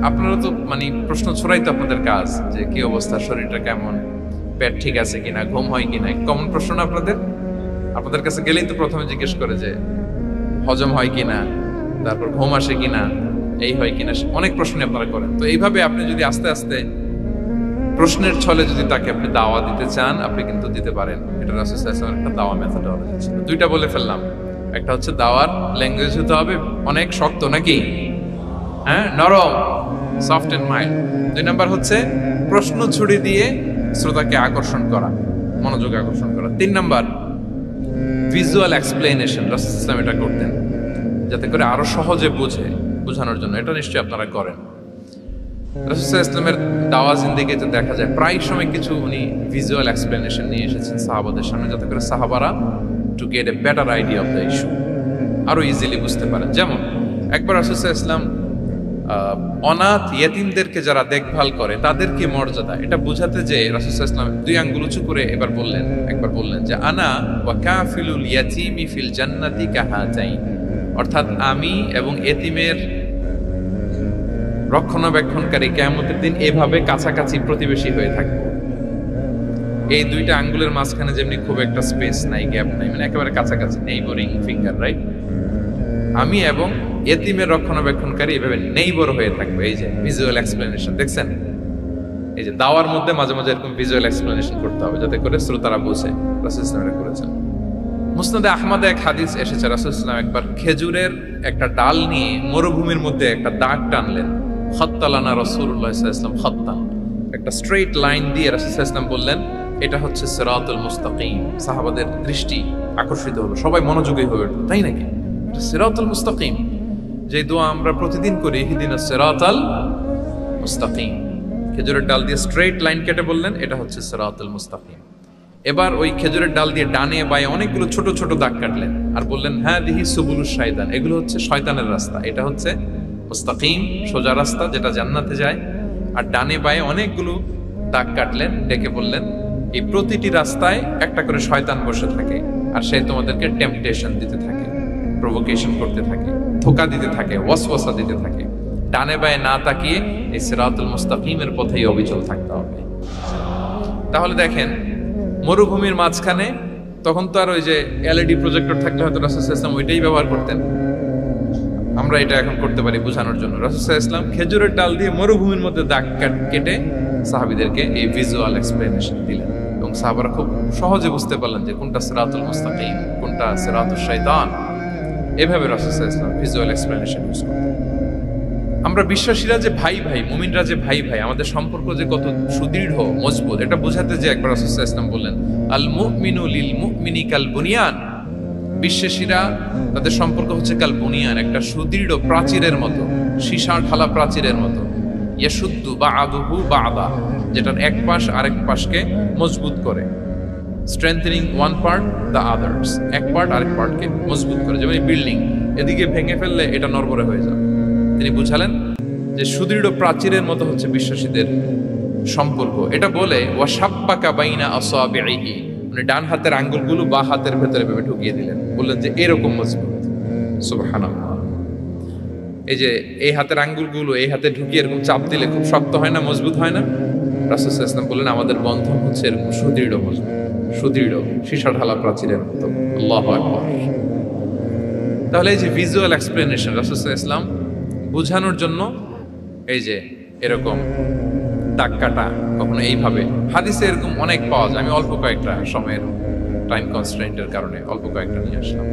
[SPEAKER 1] আপনারা তো মানে প্রশ্ন ছড়াই তো আপনাদের কাজ, যে কি অবস্থা, শরীরটা কেমন, পেট ঠিক আছে কিনা, ঘুম হয় কিনা, কমন প্রশ্ন না আপনাদের? আপনাদের কাছে গেলেই তো প্রথমে জিজ্ঞেস করে যে হজম হয় কিনা, তারপর ঘুম আসে কিনা, এই হয় কিনা, অনেক প্রশ্ন আপনারা করেন। তো এইভাবে আপনি যদি আস্তে আস্তে প্রশ্নের ছলে যদি তাকে আপনি দাওয়া দিতে চান, আপনি কিন্তু দিতে পারেন। এটা রাসূল সাল্লাল্লাহু আলাইহি ওয়াসাল্লামের একটা দাওয়া মেথডোলজি ছিল। দুইটা বলে ফেললাম, একটা হচ্ছে দাওয়ার ল্যাঙ্গুয়েজ হতে হবে অনেক শক্ত, নাকি হ্যাঁ নরম, সফট এন্ড মাইল্ড। দুই নাম্বার হচ্ছে প্রশ্ন ছুড়ে দিয়ে শ্রোতাকে আকর্ষণ করা, মনোযোগ আকর্ষণ করা। তিন নাম্বার ভিজুয়াল এক্সপ্লেনেশন, রাসূল সাল্লাল্লাহু আলাইহি ওয়াসাল্লাম এটা করতেন যাতে করে আরো সহজে বোঝানোর জন্য। এটা নিশ্চয়ই আপনারা করেন। রাসূল সাল্লাল্লাহু আলাইহি ওয়াসাল্লামের দাওয়া জিন্দেগিতে দেখা যায় প্রায় সময় কিছু উনি ভিজুয়াল এক্সপ্লেনেশন নিয়ে এসেছেন সাহাবাদের সামনে, যাতে করে সাহাবারা to get a better idea of the issue, আরো ইজিলি বুঝতে পারেন। যেমন একবার রাসূল সাল্লাল্লাহু আলাইহি ওয়াসাল্লাম অনাথ ইয়েতিমদেরকে যারা দেখভাল করে তাদের কি মর্যাদা, এটা বোঝাতে যে রাসূল সাল্লাল্লাহু আলাইহি ওয়াসাল্লাম দুই আঙ্গুল উঁচু করে একবার বললেন যে আনা ওয়া কাফিলুল ইয়াতীমি ফিল জান্নাতি কাহাতাইন, অর্থাৎ আমি এবং এতিমের রক্ষণাবেক্ষণকারী কিয়ামতের দিন এভাবে কাছাকাছি প্রতিবেশী হয়ে থাকবো। এই দুইটা আঙ্গুলের মাঝখানে যেমনি খুব একটা স্পেস নাই, গ্যাপ নাই, মানে একেবারে কাছাকাছি, নেইবরিং ফিঙ্গার, রাইট? আমি এবং এতিমের রক্ষণাবেক্ষণকারী এভাবে নেইবর হয়ে থাকবো। এই যে ভিজুয়াল এক্সপ্লেনেশন দেখছেন, এই যে দাওয়ার মধ্যে মাঝে মাঝে এরকম ভিজুয়াল এক্সপ্লেনেশন করতে হবে যাতে করে শ্রোতারা বোঝে। রাসূল সাল্লাল্লাহু আলাইহি ওয়াসাল্লাম করেছেন। মুসনাদে আহমদে এক হাদিস এসেছে, রাসূল সাল্লাল্লাহু আলাইহি ওয়াসাল্লাম একবার খেজুরের একটা ডাল নিয়ে মরুভূমির মধ্যে একটা দাগ টানলেন। খাত্তালানা রাসূলুল্লাহ সাল্লাল্লাহু আলাইহি ওয়াসাল্লাম খাত্তান, একটা স্ট্রেইট লাইন দিয়ে রাসূল সাল্লাল্লাহু আলাইহি ওয়াসাল্লাম বললেন এটা হচ্ছে সিরাতুল মুস্তাকিম। সাহাবাদের দৃষ্টি আকর্ষিত হলো, সবাই মনোযোগী হয়ে উঠল, তাই নাকি? এটা সিরাতুল মুস্তাকিম, যে দোয়া আমরা প্রতিদিন করি, ইহদিনাস সিরাতাল মুস্তাকিম। খেজুরের ডাল দিয়ে স্ট্রেইট লাইন কেটে বললেন এটা হচ্ছে সিরাতুল মুস্তাকিম। এবার ওই খেজুরের ডাল দিয়ে ডানে বায়ে অনেকগুলো ছোট ছোট দাগ কাটলেন আর বললেন হাদিহি সুবুলুশ শাইতান, এগুলো হচ্ছে শয়তানের রাস্তা, এটা হচ্ছে মুস্তাকিম, সোজা রাস্তা যেটা জান্নাতে যায়। আর ডানে বায়ে অনেকগুলো দাগ কাটলেন, ডেকে বললেন এই প্রতিটি রাস্তায় একটা করে শয়তান বসে থাকে, আর সে তোমাদেরকে টেম্পটেশন দিতে থাকে, প্রভোকেশন করতে থাকে, ধোঁকা দিতে থাকে, ওয়াসওয়াসা দিতে থাকে। ডানে বায়ে না তাকিয়ে এই সিরাতুল মুস্তাকিমের পথেই অবিচল থাকতে হবে। তাহলে দেখেন মরুভূমির মাঝখানে, তখন তো আর ওই যে এলইডি প্রজেক্টর থাকলে হয়তো রাসূল সাল্লাল্লাহু আলাইহি ওয়াসাল্লাম ওইটাই ব্যবহার করতেন, আমরা এটা এখন করতে পারি বোঝানোর জন্য। রাসূল সাল্লাল্লাহু আলাইহি ওয়াসাল্লাম খেজুরের ডাল দিয়ে মরুভূমির মধ্যে দাগ কেটে সাহাবীদেরকে এই ভিজুয়াল এক্সপ্লেনেশন দিলেন, এবং সাহাবারা খুব সহজে বুঝতে পারলেন যে কোনটা সিরাতুল মুস্তাকিম, কোনটা সিরাতুশ শাইতান। এভাবে রাসূল সাল্লাল্লাহু আলাইহি ওয়াসাল্লাম ভিজুয়াল এক্সপ্লেনেশন ইউজ করতেন। আমরা বিশ্বাসীরা যে ভাই ভাই, মুমিনরা যে ভাই ভাই, আমাদের সম্পর্ক যে কত সুদৃঢ় মজবুত, এটা বোঝাতে যে একবার রাসূল সাল্লাল্লাহু আলাইহি ওয়াসাল্লাম বললেন আল মুমিনু লিল মুমিনি কাল বুনিয়ান, বিশ্বাসীরা তাদের সম্পর্ক হচ্ছে কাল বুনিয়ান, একটা সুদৃঢ় প্রাচীরের মতো, সীসা ঢালা প্রাচীরের মতো। ইয়াশুদ্দু বা'দুহু বা'দা, যেটার এক পাশ আরেক পাশকে মজবুত করে। Strengthening one part the others, এক পার্ট আরেক পার্টকে মজবুত করে। যেমন বিল্ডিং, এদিকে ভেঙে ফেললে এটা নড়বড়ে হয়ে যাবে। তিনি বুঝালেন যে সুদৃঢ় প্রাচীরের মতো হচ্ছে বিশ্বাসীদের সম্পর্ক। এটা বলে ওয়াসাব্বাকা বাইনা আসাবিহি, মানে ডান হাতের আঙ্গুলগুলো বা হাতের ভেতরে ভেবে ঢুকিয়ে দিলেন, বললেন যে এরকম মজবুত। সুবহানাল্লাহ। এই যে এই হাতের আঙ্গুলগুলো এই হাতে ঢুকিয়ে এরকম চাপ দিলে খুব শক্ত হয় না, মজবুত হয় না? রাসূল সাল্লাল্লাহু আলাইহি ওয়াসাল্লাম বললেন আমাদের বন্ধন হচ্ছে এরকম সুদৃঢ় মজবুত, সুদৃঢ় সীসা ঢালা প্রাচীরের মতো। আল্লাহু আকবার। তাহলে এই যে ভিজুয়াল এক্সপ্লেনেশন, রাসূল সাল্লাল্লাহু আলাইহি ওয়াসাল্লাম বুঝানোর জন্য এই যে এরকম দাগ কাটা, কখনো এইভাবে, হাদিসে এরকম অনেক পাওয়া যায়। আমি অল্প কয়েকটা, সময়ের টাইম কনস্ট্রেন্টের কারণে অল্প কয়েকটা নিয়ে আসলাম।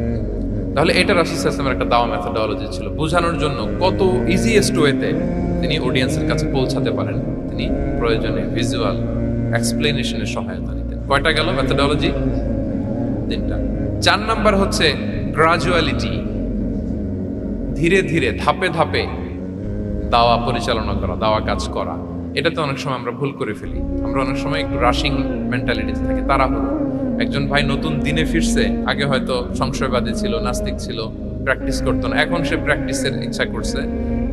[SPEAKER 1] তাহলে এটা রাসূল সাল্লাল্লাহু আলাইহি ওয়াসাল্লামের একটা দাওয়া মেথডোলজি ছিল, বোঝানোর জন্য কত ইজিয়েস্ট ওয়েতে তিনি অডিয়েন্সের কাছে পৌঁছাতে পারেন। তিনি প্রয়োজনে ভিজুয়াল এক্সপ্লেনেশনের সহায়তা নিতেন। কয়টা গেল মেথডোলজি? তিনটা। 4 নাম্বার হচ্ছে গ্রাজুয়ালিটি, ধীরে ধীরে ধাপে ধাপে দাওয়া পরিচালনা করা, দাওয়া কাজ করা। এটাতে অনেক সময় আমরা ভুল করে ফেলি। আমরা অনেক সময় একটু রাশিং মেন্টালিটিতে থাকি, তাড়াহুড়ো। একজন ভাই নতুন দিনে ফিরছে, আগে হয়তো সংশয়বাদী ছিল, নাস্তিক ছিল, প্র্যাকটিস করতো না, এখন সে প্র্যাকটিসের ইচ্ছা করছে।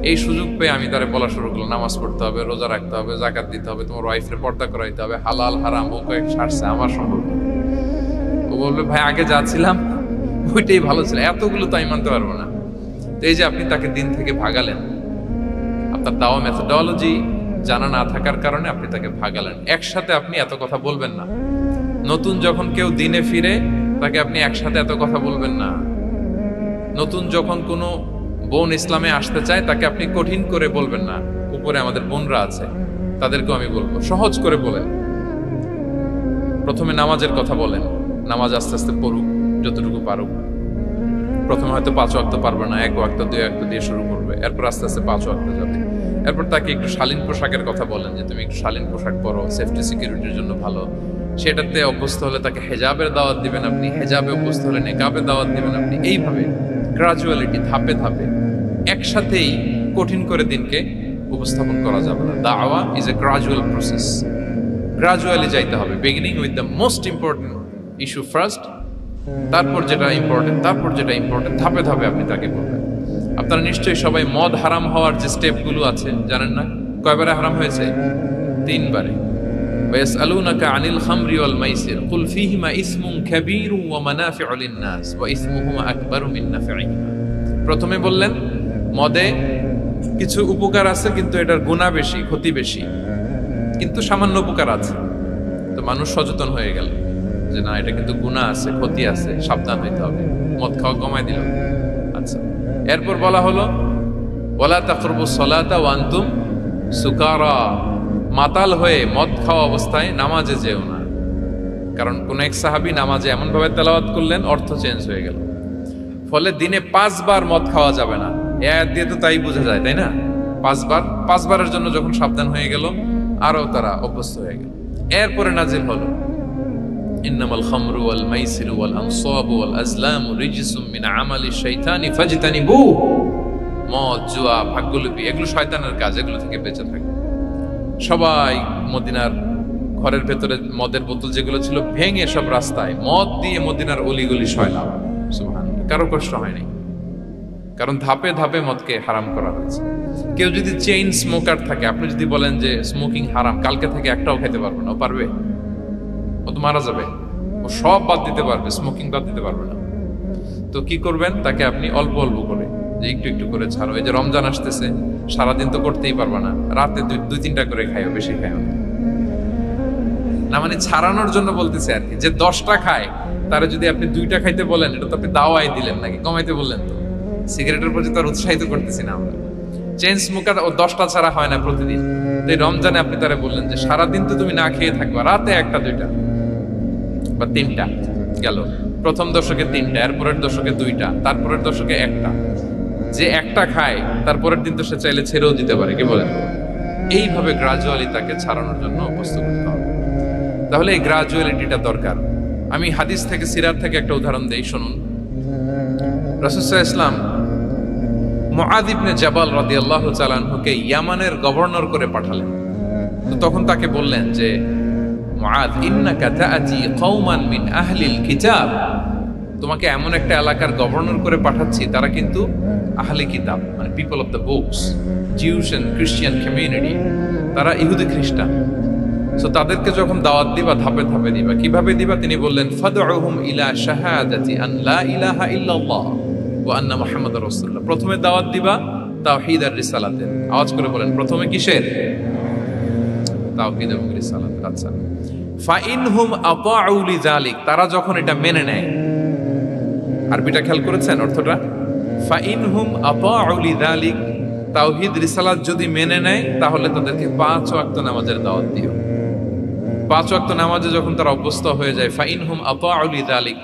[SPEAKER 1] এই সুযোগ পেয়ে আমি তারে বলা শুরু করলাম, নামাজ পড়তে হবে, রোজা রাখতে হবে, জাকাত দিতে হবে, তোমার ওয়াইফের পর্দা করাইতে হবে, হালাল হারাম ও কয়েক সারছে, আমার সম্ভব না। ও বলবে ভাই আগে যা ছিলাম ওইটাই ভালো ছিল, এতগুলো তো আমি মানতে পারবো না। তো এই যে আপনি তাকে দিন থেকে ভাগালেন, আপনার দাওয়া মেথোডোলজি জানা না থাকার কারণে আপনি তাকে ভাগালেন। একসাথে আপনি এত কথা বলবেন না। নতুন যখন কেউ দিনে ফিরে তাকে আপনি একসাথে এত কথা বলবেন না। নতুন যখন কোনো বোন ইসলামে আসতে চায় তাকে আপনি কঠিন করে বলবেন না। উপরে আমাদের বোনরা আছে, তাদেরকেও আমি বলবো সহজ করে বলেন। প্রথমে নামাজের কথা বলেন, নামাজ আস্তে আস্তে পড়ুক যতটুকু পারুক। প্রথমে হয়তো 5 ওয়াক্ত পারবে না, 1 ওয়াক্ত 2 ওয়াক্ত দিয়ে শুরু করবে, এরপর আস্তে আস্তে 5 ওয়াক্ত যাবে। এরপর তাকে একটু শালীন পোশাকের কথা বলেন, যে তুমি একটু শালীন পোশাক পরো, সেফটি সিকিউরিটির জন্য ভালো। সেটাতে অভ্যস্ত হলে তাকে হেজাবের দাওয়াত দিবেন আপনি, হেজাবে অভ্যস্ত হলে নেকাবের দাওয়াত দিবেন আপনি। এইভাবে গ্রাজুয়ালিটি, ধাপে ধাপে, একসাথেই কঠিন করে দিনকে উপস্থাপন করা যাবে না। দাওয়া is a gradual process, gradually যাইতে হবে। Beginning with the most important issue first, তারপর যেটা ইম্পর্টেন্ট, তারপর যেটা ইম্পর্টেন্ট, ধাপে ধাপে আপনি তাকে বলবেন। আপনারা নিশ্চয়ই সবাই মদ হারাম হওয়ার যে স্টেপগুলো আছে জানেন না? কয়বারে হারাম হয়েছে? 3 বারে। ওয়াসআলুনাকা আনিল খামরি ওয়াল মাইসির কুল ফীহিমা ইসমুন কাবীরুন ওয়া মানাফিউ লিন-নাস ওয়া ইসমুহুমা আকবারু মিন নাফিহিমা। প্রথমে বললেন মদে কিছু উপকার আছে, কিন্তু এটার গুনাহ বেশি, ক্ষতি বেশি, কিন্তু সামান্য উপকার আছে। তো মানুষ সচেতন হয়ে গেল যে না, এটা কিন্তু গুনাহ আছে, ক্ষতি আছে, সাবধান হইতে হবে। মদ খাওয়া কমায় দিল। আচ্ছা, এরপর বলা হলো ওয়ালা তাকরাবুস সালাতা ওয়া আনতুম সুকারা, মাতাল হয়ে মদ খাওয়া অবস্থায় নামাজে যেও না। কারণ কোন এক সাহাবী নামাজে এমন ভাবে তেলাওয়াত করলেন, অর্থ চেঞ্জ হয়ে গেল। ফলে দিনে 5 বার মদ খাওয়া যাবে না। এই আয়াত দিয়ে তো তাই বোঝা যায়, তাই না? 5 বারের জন্য যখন সাবধান হয়ে গেল, আরো তারা অভ্যস্ত হয়ে গেল। এরপরে নাজিল হলো ইন্নামাল খামরু ওয়াল মাইসিরু ওয়াল আনসাবু ওয়াল আজলামু রিজসুম মিন আমালি শাইতানি ফাজতানিবু। মদ, জুয়া, ভাগ্যলিপি এগুলো শয়তানের কাজ, এগুলো থেকে বেঁচে থাকে। সবাই মদিনার ঘরের ভেতরে মদের বোতল যেগুলো ছিল ভেঙে সব রাস্তায় মদ দিয়ে মদিনার অলিগলি সয়লাম। সুবহানাল্লাহ, কারো কষ্ট হয়নি, কারণ ধাপে ধাপে মদকে হারাম করা হয়েছে। কেউ যদি চেইন স্মোকার থাকে, আপনি যদি বলেন যে স্মোকিং হারাম, কালকে থেকে একটাও খেতে পারবে না, ও পারবে? ও তো মারা যাবে। ও সব বাদ দিতে পারবে, স্মোকিং বাদ দিতে পারবে না। তো কি করবেন? তাকে আপনি অল্প অল্প করে, যে একটু একটু করে ছাড়ো। এই যে রমজান আসতেছে, সারাদিন তো করতেই পারবা না, রাতে 2-3টা করে খাইও, বেশি খাইও না। মানে ছাড়ানোর জন্য বলতেছে আর কি। যে 10টা খায়, তারা যদি আপনি 2টা খাইতে বলেন, এটা তো আপনি দাওয়াই দিলেন নাকি, কমাইতে বললেন। তো সিগারেটের প্রতি তো আর উৎসাহিত করতেছি না আমরা। চেইন স্মোকার ও 10টা ছাড়া হয় না প্রতিদিন। তো এই রমজানে আপনি তারা বললেন যে সারাদিন তো তুমি না খেয়ে থাকবা, রাতে 1টা 2টা বা 3টা গেল। প্রথম দশকে 3টা, এরপরের দশকে 2টা, তারপরের দশকে 1টা। যে 1টা খায়, তারপরের দিন তো সে চাইলে ছেড়েও দিতে পারে, কি বলেন? এইভাবে গ্রাজুয়ালি তাকে ছাড়ানোর জন্য অভ্যস্ত করতে হবে। তাহলে এই গ্রাজুয়ালিটিটা দরকার। আমি হাদিস থেকে, সিরাত থেকে একটা উদাহরণ দেই, শুনুন। রাসূল সাল্লাল্লাহু আলাইহি ওয়াসাল্লাম মুআয ইবনে জাবাল রাদিয়াল্লাহু তাআলা আনহুকে ইয়ামানের গভর্নর করে পাঠালেন। তো তখন তাকে বললেন যে মুআয, ইন্নাকা তাআতি কওমান মিন আহলিল কিতাব, তোমাকে এমন একটা এলাকার গভর্নর করে পাঠাচ্ছি, তারা কিন্তু আহলি কিতাব, মানে people of the books, Jews and Christian community, তারা ইহুদি খ্রিস্টান। সো তাদেরকে যখন দাওয়াত দিবা, ধাপে ধাপে দিবা। কিভাবে দিবা? তিনি বললেন ফাদউহুম ইলা শাহাদাতি আন লা ইলাহা ইল্লাল্লাহ ওয়া আন্না মুহাম্মাদুর রাসূলুল্লাহ। প্রথমে দাওয়াত দিবা তাওহীদ আর রিসালাতের। আওয়াজ করে বলেন, প্রথমে কিসের? তাওহীদ এবং রিসালাত। আচ্ছা, ফাইনহুম আতাউ লিযালিক, তারা যখন এটা মেনে নেয়। আরবিটা খেয়াল করেছেন অর্থটা? ফাইনহুম আতাউ লিযালিক, তাওহীদ রিসালাত যদি মেনে নেয়, তাহলে তাদেরকে 5 ওয়াক্ত নামাজের দাওয়াত দিও। 5 ওয়াক্ত নামাজে যখন তারা অভ্যস্ত হয়ে যায়, ফাইনহুম আতাউ লিযালিক,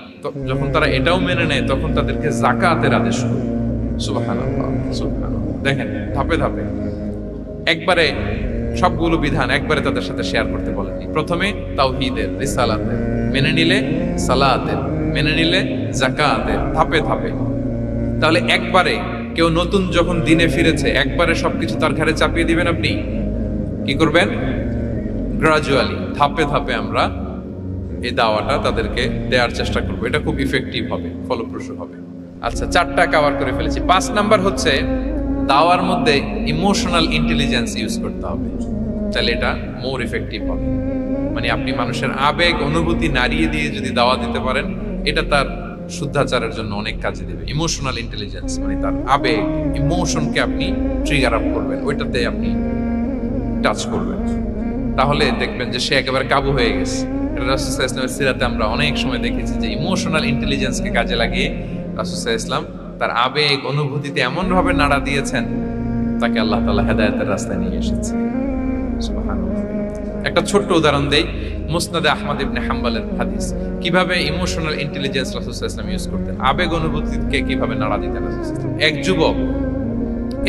[SPEAKER 1] যখন তারা এটাও মেনে নেয়, তখন তাদেরকে যাকাতের আদেশ করো। সুবহানাল্লাহ, সুবহানাল্লাহ। দেখেন, ধাপে ধাপে, একবারে সবগুলো বিধান একবারে তাদের সাথে শেয়ার করতে বলেননি। প্রথমে তাওহীদের, রিসালাতের মেনে নিলে, সালাতের মেনে নিলে যাকাতে ধাপে ধাপে। তাহলে একবারে কেউ নতুন যখন দিনে ফিরেছে একবারে সবকিছু তার ঘাড়ে চাপিয়ে দিবেন আপনি? কি করবেন? গ্রাজুয়ালি, ধাপে ধাপে আমরা এই দাওয়াটা তাদেরকে দেওয়ার চেষ্টা করবো। এটা খুব ইফেক্টিভ হবে, ফলপ্রসূ হবে। আচ্ছা, 4টা কভার করে ফেলেছি। 5 নাম্বার হচ্ছে দাওয়ার মধ্যে ইমোশনাল ইন্টেলিজেন্স ইউজ করতে হবে, তাহলে এটা মোর ইফেক্টিভ হবে। মানে আপনি মানুষের আবেগ অনুভূতি নাড়িয়ে দিয়ে যদি দাওয়া দিতে পারেন, এটা তার শুদ্ধাচারের জন্য অনেক কাজে দেবে। ইমোশনাল ইন্টেলিজেন্স মানে তার আবেগ, ইমোশনকে আপনি ট্রিগার আপ করবেন, ওইটাতে আপনি টাচ করবেন, তাহলে দেখবেন যে সে একেবারে কাবু হয়ে গেছে। রাসূল সাল্লাল্লাহু আলাইহি ওয়াসাল্লামের সিরাতে আমরা অনেক সময় দেখেছি যে ইমোশনাল ইন্টেলিজেন্সকে কাজে লাগিয়ে রাসূল সাল্লাল্লাহু আলাইহি ওয়াসাল্লাম তার আবেগ অনুভূতিতে এমন ভাবে নাড়া দিয়েছেন, তাকে আল্লাহ তাআলা হেদায়েতের রাস্তায় নিয়ে এসেছে। সুবহানাল্লাহ। একটা ছোট্ট উদাহরণ দেই, মুসনাদে আহমদ ইবনে হাম্বলের হাদিস, কিভাবে ইমোশনাল ইন্টেলিজেন্স রাসূল সাল্লাল্লাহু আলাইহি ওয়াসাল্লাম ইউজ করতেন, আবেগ অনুভূতিকে কিভাবে নাড়া দিতেন রাসূল সাল্লাল্লাহু আলাইহি ওয়াসাল্লাম। এক যুবক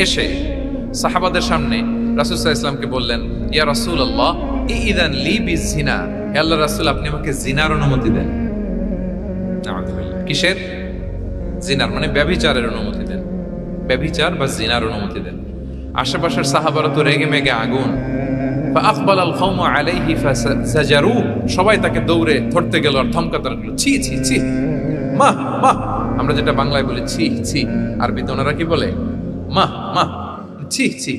[SPEAKER 1] এসে সাহাবাদের সামনে রাসূল সাল্লাল্লাহু আলাইহি ওয়াসাল্লামকে বললেন, ইয়া রাসূলুল্লাহ ইযান লি বিজিনা, হে আল্লাহর রাসূল আপনি আমাকে জিনার অনুমতি দেন। নাউযুবিল্লাহ। কিসের? জিনার, মানে ব্যভিচারের অনুমতি দেন, ব্যভিচার বা জিনার অনুমতি দেন। আশেপাশের সাহাবারা তো রেগে মেগে আগুন। ফাআকবাল আল কওমু আলাইহি ফাজাজারু, সবাই তাকে দৌড়ে ধরতে গেল আর ধমকাতে লাগলো, ছি ছি ছি, মাহ মাহ। আমরা যেটা বাংলায় বলি ছি ছি, আরবিতে ওনারা কি বলে? মাহ মাহ, ছি ছি।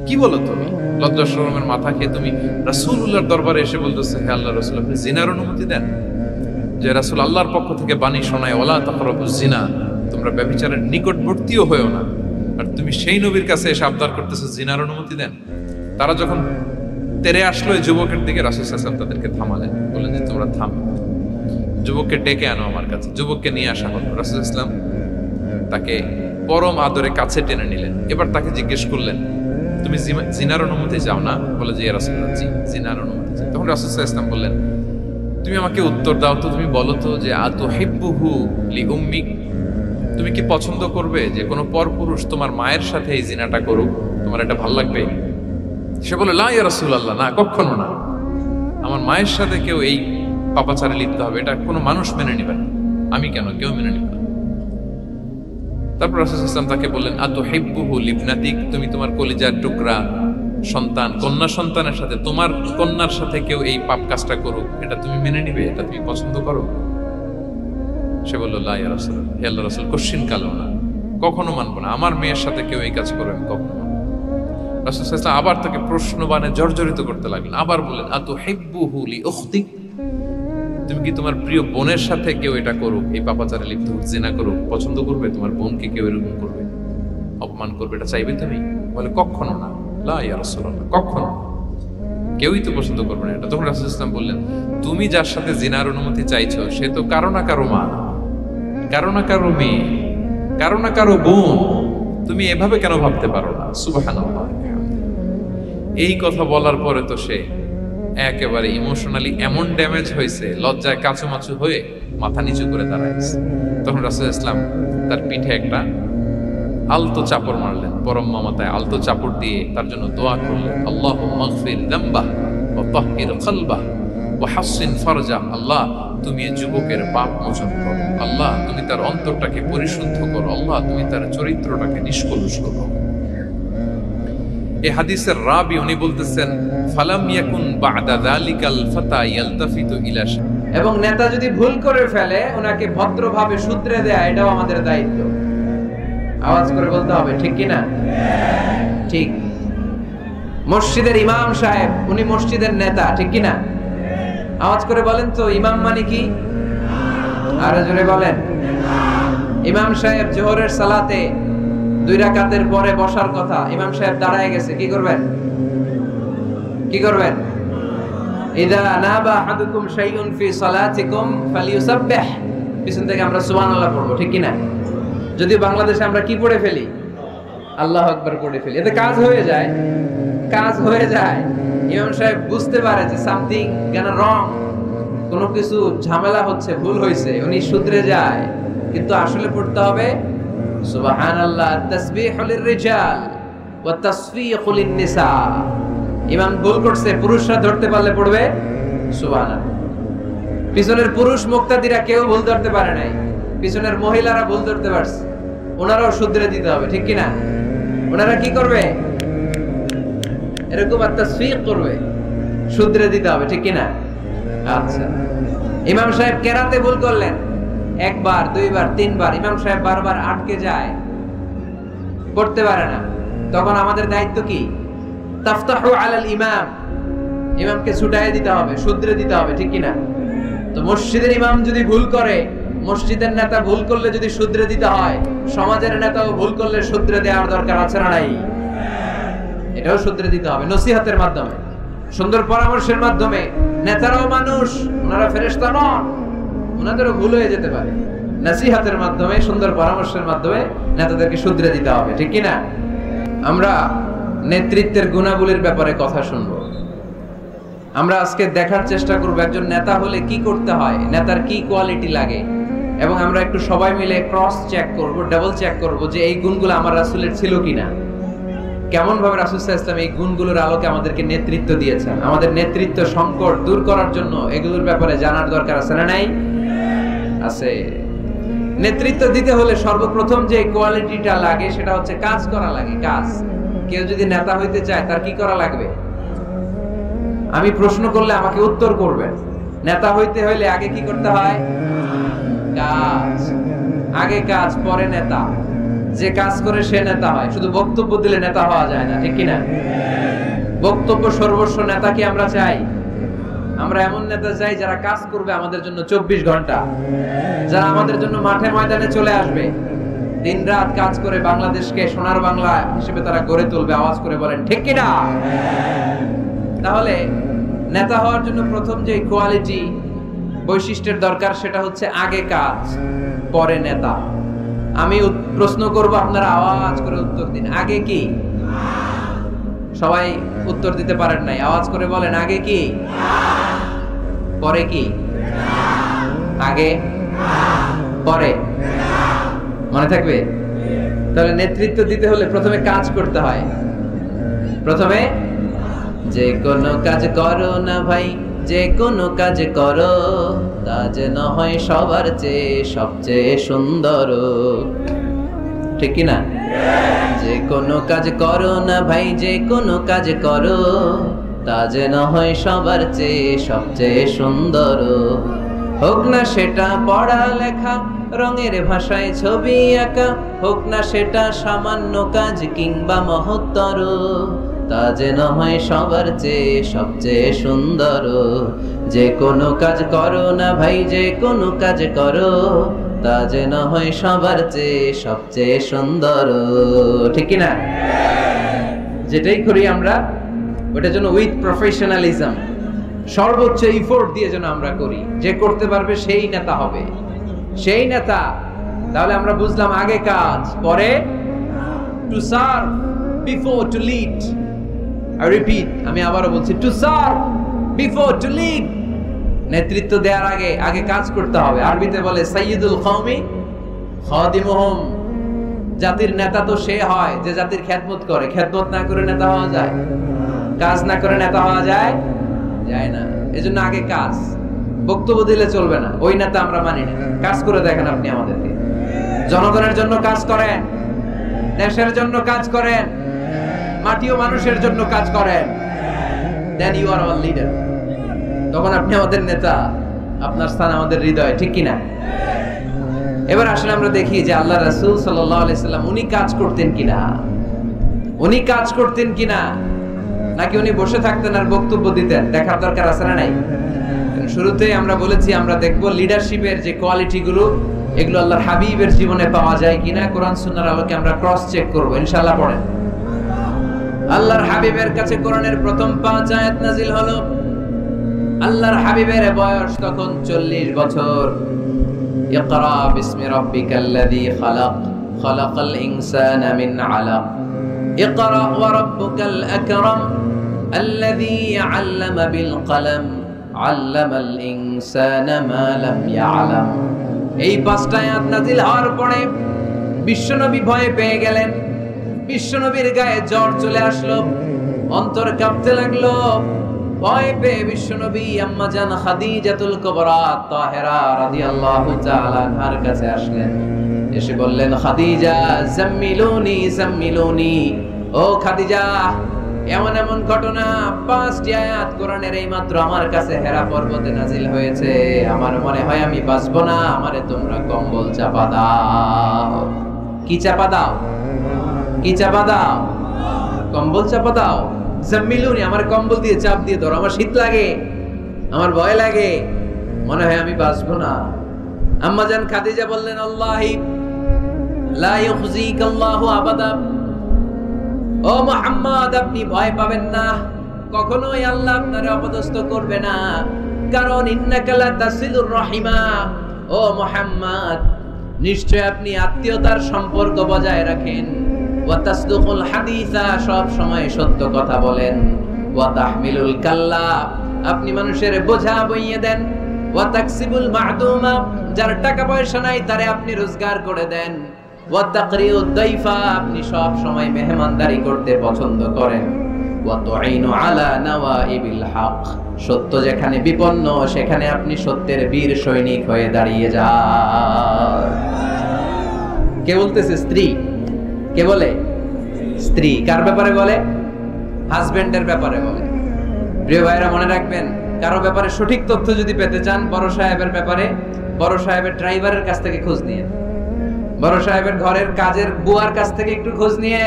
[SPEAKER 1] কি বলো তুমি? লজ্জা শরমের মাথা খেয়ে তুমি রাসূলুল্লাহর দরবারে এসে বলতেছে, হে আল্লাহর রাসূল আপনি জিনার অনুমতি দেন। যে রাসূল আল্লাহর পক্ষ থেকে বাণী শোনায়, ওয়ালা তাকরাবুজ জিনা, তোমরা ব্যভিচারের নিকটবর্তীও হয়ো না, আর তুমি সেই নবীর কাছে এসে আবদার করতেছো জিনার অনুমতি দেন। তারা যখন তেরে আসলো এই যুবকের দিকে, রাসূল সাল্লাল্লাহু আলাইহি ওয়াসাল্লাম তাদেরকে থামালেন, বললেন যে তোমরা থামো, যুবককে ডেকে আনো আমার কাছে। যুবককে নিয়ে আসা হলো। রাসূল সাল্লাল্লাহু আলাইহি ওয়াসাল্লাম তাকে পরম আদরে কাছে টেনে নিলেন। এবার তাকে জিজ্ঞেস করলেন, তুমি জিনার অনুমতি চাও না? বলে যে ইয়া রাসূলুল্লাহ জি, জিনার অনুমতি চাই। তখন রাসূল সাল্লাল্লাহু আলাইহি ওয়াসাল্লাম বললেন, তুমি আমাকে উত্তর দাও তো, তুমি বলো তো যে আতুহিব্বুহু লিউম্মিক, তুমি কি পছন্দ করবে যে কোনো পরপুরুষ তোমার মায়ের সাথে এই জিনাটা করুক? তোমার এটা ভালো লাগবে? সে বলে, লা ইয়া রাসূলুল্লাহ, না, কখনো না, আমার মায়ের সাথে কেউ এই পাপাচারে লিপ্ত হবে, এটা কোনো মানুষ মেনে নেবে না। আমি কেন, কেউ মেনে নেবে না। তারপর রাসূল সাল্লাল্লাহু আলাইহি ওয়াসাল্লাম তাকে বললেন, আতুহিব্বুহু লিবনাতিক, তুমি তোমার কলিজার টুকরা সন্তান, কন্যা সন্তানের সাথে, তোমার কন্যার সাথে কেউ এই পাপ কাজটা করুক, এটা তুমি মেনে নিবে, এটা তুমি পছন্দ করো? সে বলল, লা ইয়া রাসূলুল্লাহ, হে আল্লাহর রাসূল কোশ্চিন কালো না, কখনো মানবো না, আমার মেয়ের সাথে কেউ এই কাজ করবে আমি কখনো মানবো না। রাসূল সাল্লাল্লাহু আলাইহি ওয়াসাল্লাম আবার তাকে প্রশ্নবাণে জর্জরিত করতে লাগলেন, আবার বললেন, আতুহিব্বুহু লিউখতিক, তুমি কি তোমার প্রিয় বোনের সাথে কেউ এটা করুক, এই পাপাচারে লিপ্ত হোক, জিনা করুক, পছন্দ করবে? তোমার বোনকে কেউ এরকম করবে, অপমান করবে, এটা চাইবে তুমি? বলে, কখনো না, লা ইয়া রাসূলুল্লাহ, কখনো না, কেউই তো পছন্দ করবে না এটা। তখন রাসূল সাল্লাল্লাহু আলাইহি ওয়াসাল্লাম বললেন, তুমি যার সাথে জিনার অনুমতি চাইছো সে তো কারো না কারো মা, কারো না কারো মেয়ে, কারো না কারো বোন, তুমি এভাবে কেন ভাবতে পারো না? সুবহানাল্লাহ। এই কথা বলার পরে তো সে একেবারে ইমোশনালি এমন ড্যামেজ হয়েছে, লজ্জায় কাচুমাচু হয়ে মাথা নিচু করে দাঁড়াইছে। তখন রাসূল ইসলাম তার পিঠে একটা আলতো চাপড় মারলেন, পরম মমতায় আলতো চাপড় দিয়ে তার জন্য দোয়া করলেন, আল্লাহুম্মা গফির যামবাহ ওয়া তাহহির কলবাহ ওয়া হাসসিন ফারজাহ, আল্লাহ তুমি এই যুবকের পাপ মোচন করো, আল্লাহ তুমি তার অন্তরটাকে পরিশুদ্ধ করো, আল্লাহ তুমি তার চরিত্রটাকে নিষ্কলুষ করো। এই হাদিসের রাবি উনি বলতেছেন, ফালাম ইয়াকুন বা'দা যালিকাল ফাতা ইয়ালতাফিতু ইলা শাই,
[SPEAKER 2] এবং নেতা যদি ভুল করে ফেলে ওনাকে ভদ্রভাবে শুধরে দেয়া, এটাও আমাদের দায়িত্ব। আওয়াজ করে বলতে হবে, ঠিক কি না? ঠিক। মসজিদের ইমাম সাহেব, উনি মসজিদের নেতা, ঠিক কি না? আওয়াজ করে বলেন তো, ইমাম মানে কি? আরো জোরে বলেন। ইমাম সাহেব জোহরের সালাতে 2 রাকাতের পরে বসার কথা, ইমাম সাহেব দাঁড়ায় গেছে, কি করবেন? কি করবেন? ইদা নাবা আহাদুকুম শাইউন ফি সালাতিকুম ফালিয়ুসাব্বিহ, পিছন থেকে আমরা সুবহানাল্লাহ পড়বো, ঠিক কি না? যদি বাংলাদেশে আমরা কি পড়ে ফেলি? আল্লাহু আকবার পড়ে ফেলি, এতে কাজ হয়ে যায়, কাজ হয়ে যায়। ইমাম সাহেব বুঝতে পারে যে সামথিং গানা রং, কোনো কিছু ঝামেলা হচ্ছে, ভুল হয়েছে, উনি শুধরে যায়, কিন্তু আসলে পড়তে হবে সুবহানাল্লাহ। তাসবিহু লিররিজাল ওয়া তাসফিহু লিন-নিসা। ইমাম ভুল করছে, পুরুষরা ধরতে পারলে পড়বে সুবহানাল্লাহ। পিছনের পুরুষ মুক্তাদিরা কেউ ভুল ধরতে পারে নাই, পিছনের মহিলারা ভুল ধরতে পারছে, ওনারাও শুধরে দিতে হবে, ঠিক কিনা? ওনারা কি করবে? এরকম একটা সুইক করবে, শুধরে দিতে হবে, ঠিক কিনা? আচ্ছা, ইমাম সাহেব কেরাতে ভুল করলেন, একবার, দুইবার, তিনবার, ইমাম সাহেব বারবার আটকে যায়, পড়তে পারে না, তখন আমাদের দায়িত্ব কি? তাফতাহু আলাল ইমাম, ইমামকে ছুটায় দিতে হবে, শুধরে দিতে হবে, ঠিক কিনা? তো মসজিদের ইমাম যদি ভুল করে, মসজিদের নেতা ভুল করলে যদি শুধরে দিতে হয়, সমাজের নেতাও ভুল করলে শুধরে দেওয়ার দরকার আছে না নাই? এটাও শুধরে দিতে হবে নসিহতের মাধ্যমে, সুন্দর পরামর্শের মাধ্যমে। নেতারাও মানুষ, ওনারা ফেরেশতা নন, ওনাদেরও ভুল হয়ে যেতে পারে। নসিহতের মাধ্যমে, সুন্দর পরামর্শের মাধ্যমে নেতাদেরকে শুধরে দিতে হবে, ঠিক কিনা? আমরা নেতৃত্বের গুণাবলীর ব্যাপারে কথা শুনবো। আমরা আজকে দেখার চেষ্টা করব একজন নেতা হলে কি করতে হয়, নেতার কি কোয়ালিটি লাগে, এবং আমরা একটু সবাই মিলে ক্রস চেক করব, ডাবল চেক করব যে এই গুণগুলো আমার রাসূলের ছিল কিনা, কেমন ভাবে রাসূল সাল্লাল্লাহু আলাইহি ওয়াসাল্লাম এই গুণগুলোর আলোকে আমাদেরকে নেতৃত্ব দিয়েছেন। আমাদের নেতৃত্ব সংকট দূর করার জন্য এগুলোর ব্যাপারে জানার দরকার আছে না নাই? আছে। নেতৃত্ব দিতে হলে সর্বপ্রথম যে কোয়ালিটিটা লাগে সেটা হচ্ছে কাজ করা লাগে। কাজ। কেউ যদি নেতা হইতে চায় তার কি করা লাগবে? আমি প্রশ্ন করলে আমাকে উত্তর করবেন। নেতা হইতে হইলে আগে কি করতে হয়? কাজ। আগে কাজ, পরে নেতা। যে কাজ করে সে নেতা হয়। শুধু বক্তব্য দিলে নেতা হওয়া যায় না, ঠিক কিনা? বক্তব্য সর্বস্ব নেতা কি আমরা চাই? আমরা এমন নেতা চাই যারা কাজ করবে আমাদের জন্য 24 ঘন্টা, যারা আমাদের জন্য মাঠে ময়দানে চলে আসবে, দিন রাত কাজ করে বাংলাদেশকে সোনার বাংলা হিসেবে তারা গড়ে তুলবে। আওয়াজ করে বলেন ঠিক কিনা? তাহলে নেতা হওয়ার জন্য প্রথম যে কোয়ালিটি, বৈশিষ্ট্যের দরকার সেটা হচ্ছে আগে কাজ, পরে নেতা। আমি প্রশ্ন করব, আপনারা আওয়াজ করে উত্তর দিন। আগে কি? সবাই উত্তর দিতে পারেন নাই, আওয়াজ করে বলেন আগে কি? পরে কি? আগে পরে, মনে থাকবে? তাহলে নেতৃত্ব দিতে হলে প্রথমে কাজ করতে হয়। প্রথমে যে কোনো কাজ করো না ভাই, যে কোনো কাজ করো, তা যেন হয় সবার চেয়ে সবচেয়ে সুন্দর, ঠিক কি না? যে কোনো কাজ করো না ভাই, যে কোনো কাজ করো, তা যেন হয় সবার চেয়ে সবচেয়ে সুন্দর। হোক না সেটা পড়া লেখা, রঙের ভাষায় ছবি আঁকা, হোক না সেটা সামান্য কাজ কিংবা মহত্তর, তা যেন হয় সবার চেয়ে সবচেয়ে সুন্দর। যে কোনো কাজ করো না ভাই, যে কোনো কাজ করো, তা যেন হয় সবার চেয়ে সবচেয়ে সুন্দর, ঠিক কি না? যেটাই করি আমরা ওটার জন্য উইথ প্রফেশনালিজম, সর্বোচ্চ এফোর্ট দিয়ে যেন আমরা করি। যে করতে পারবে সেই নেতা হবে, সেই নেতা। তাহলে আমরা বুঝলাম আগে কাজ, পরে to serve before to lead. I repeat, আমি আবারও বলছি, to serve before to lead. নেতৃত্ব দেওয়ার আগে আগে কাজ করতে হবে। আরবিতে বলে সাইয়্যিদুল কওমি খাদিমুহুম। জাতির নেতা তো সে হয় যে জাতির খেদমত করে। খেদমত না করে নেতা হওয়া যায়? কাজ না করে নেতা হওয়া যায়? যায় না। এজন্য আগে কাজ। বক্তব্য দিলে চলবে না, ওই নেতা আমরা মানি না। কাজ করে দেখেন আপনি আমাদেরকে। জনগণের জন্য কাজ করেন, দেশের জন্য কাজ করেন, মাটি ও মানুষের জন্য কাজ করেন, then you are our leader। তখন আপনি আমাদের নেতা, আপনার স্থান আমাদের হৃদয়, ঠিক কিনা? এবার আসলে আমরা দেখি যে আল্লাহ রাসূল সাল্লাল্লাহু আলাইহি সাল্লাম উনি কাজ করতেন কিনা, উনি কাজ করতেন কিনা, নাকি উনি বসে থাকতেন আর বক্তব্য দিতেন? দেখার দরকার আছে না নাই? শুরুতেই আমরা বলেছি আমরা দেখব লিডারশিপের যে কোয়ালিটি গুলো, এগুলো আল্লাহর হাবিবের জীবনে পাওয়া যায় কিনা কোরআন সুন্নাহর আলোকে আমরা ক্রস চেক করব ইনশাআল্লাহ। পড়েন। আল্লাহর হাবিবের কাছে কোরআনের প্রথম 5 আয়াত নাজিল হলো। আল্লাহর হাবিবের বয়স তখন 40 বছর। ইকরা বিসমি রাব্বিকাল্লাযী খালাক, খালাকাল ইনসানা মিন আলাক, ইকরা ওয়া রাব্বুকাল আকরাম, আল্লাযী আল্লামা বিল কলম, আল্লামাল ইনসানা মা লাম ইয়ালাম। এই 5টা আয়াত নাজিল হওয়ার পরে বিশ্বনবী ভয় পেয়ে গেলেন। বিশ্বনবীর গায়ে জ্বর চলে আসলো, অন্তর কাঁপতে লাগলো। ভয় পেয়ে বিশ্বনবী আম্মা জান খাদিজাতুল কুবরা তাহেরা রাদিয়াল্লাহু তাআলা আনহার কাছে আসলেন। এসে বললেন, খাদিজা জাম্মিলুনি জাম্মিলুনি, ও খাদিজা, এমন এমন ঘটনা 5টি আয়াত কোরআনের এইমাত্র আমার কাছে হেরা পর্বতে নাজিল হয়েছে, আমার মনে হয় আমি বাঁচবো না, আমারে তোমরা কম্বল চাপা দাও। কি চাপা দাও? কি চাপা দাও? কম্বল চাপা দাও। জাম্মিলুনি, আমার কম্বল দিয়ে চাপ দিয়ে ধরো, আমার শীত লাগে, আমার ভয় লাগে, মনে হয় আমি বাঁচবো না। আম্মা জান খাদিজা বললেন, আল্লাহি লা ইউখজিকাল্লাহু আবাদা, ও মুহাম্মদ, আপনি ভয় পাবেন না, কখনোই আল্লাহ আপনারে অপদস্থ করবে না, কারণ ইন্নাকা লা তাসিলুর রাহিমা, ও মুহাম্মদ, নিশ্চয় আপনি আত্মীয়তার সম্পর্ক বজায় রাখেন, ওয়া তাসদুকুল হাদিসা, সব সময় সত্য কথা বলেন, ওয়া তাহমিলুল কাল্লা, আপনি মানুষের বোঝা বইয়ে দেন, ওয়া তাকসিবুল মা'দুমা, যার টাকা পয়সা নাই তারে আপনি রোজগার করে দেন, ওয়া তাকরিউদ দাইফা, আপনি সব সময় মেহমানদারি করতে পছন্দ করেন, ওয়া তুঈনু আলা নাওয়াইবিল হক, সত্য যেখানে বিপন্ন সেখানে আপনি সত্যের বীর সৈনিক হয়ে দাঁড়িয়ে যান। কে বলতেছে? স্ত্রী। কে বলে? স্ত্রী। কার ব্যাপারে বলে? হাজবেন্ডের ব্যাপারে বলে। প্রিয় ভাইরা, মনে রাখবেন, কারো ব্যাপারে সঠিক তথ্য যদি পেতে চান, বড় সাহেবের ব্যাপারে বড় সাহেবের ড্রাইভারের কাছ থেকে খোঁজ নিয়ে, বড় সাহেবের ঘরের কাজের বুয়ার কাছ থেকে একটু খোঁজ নিয়ে,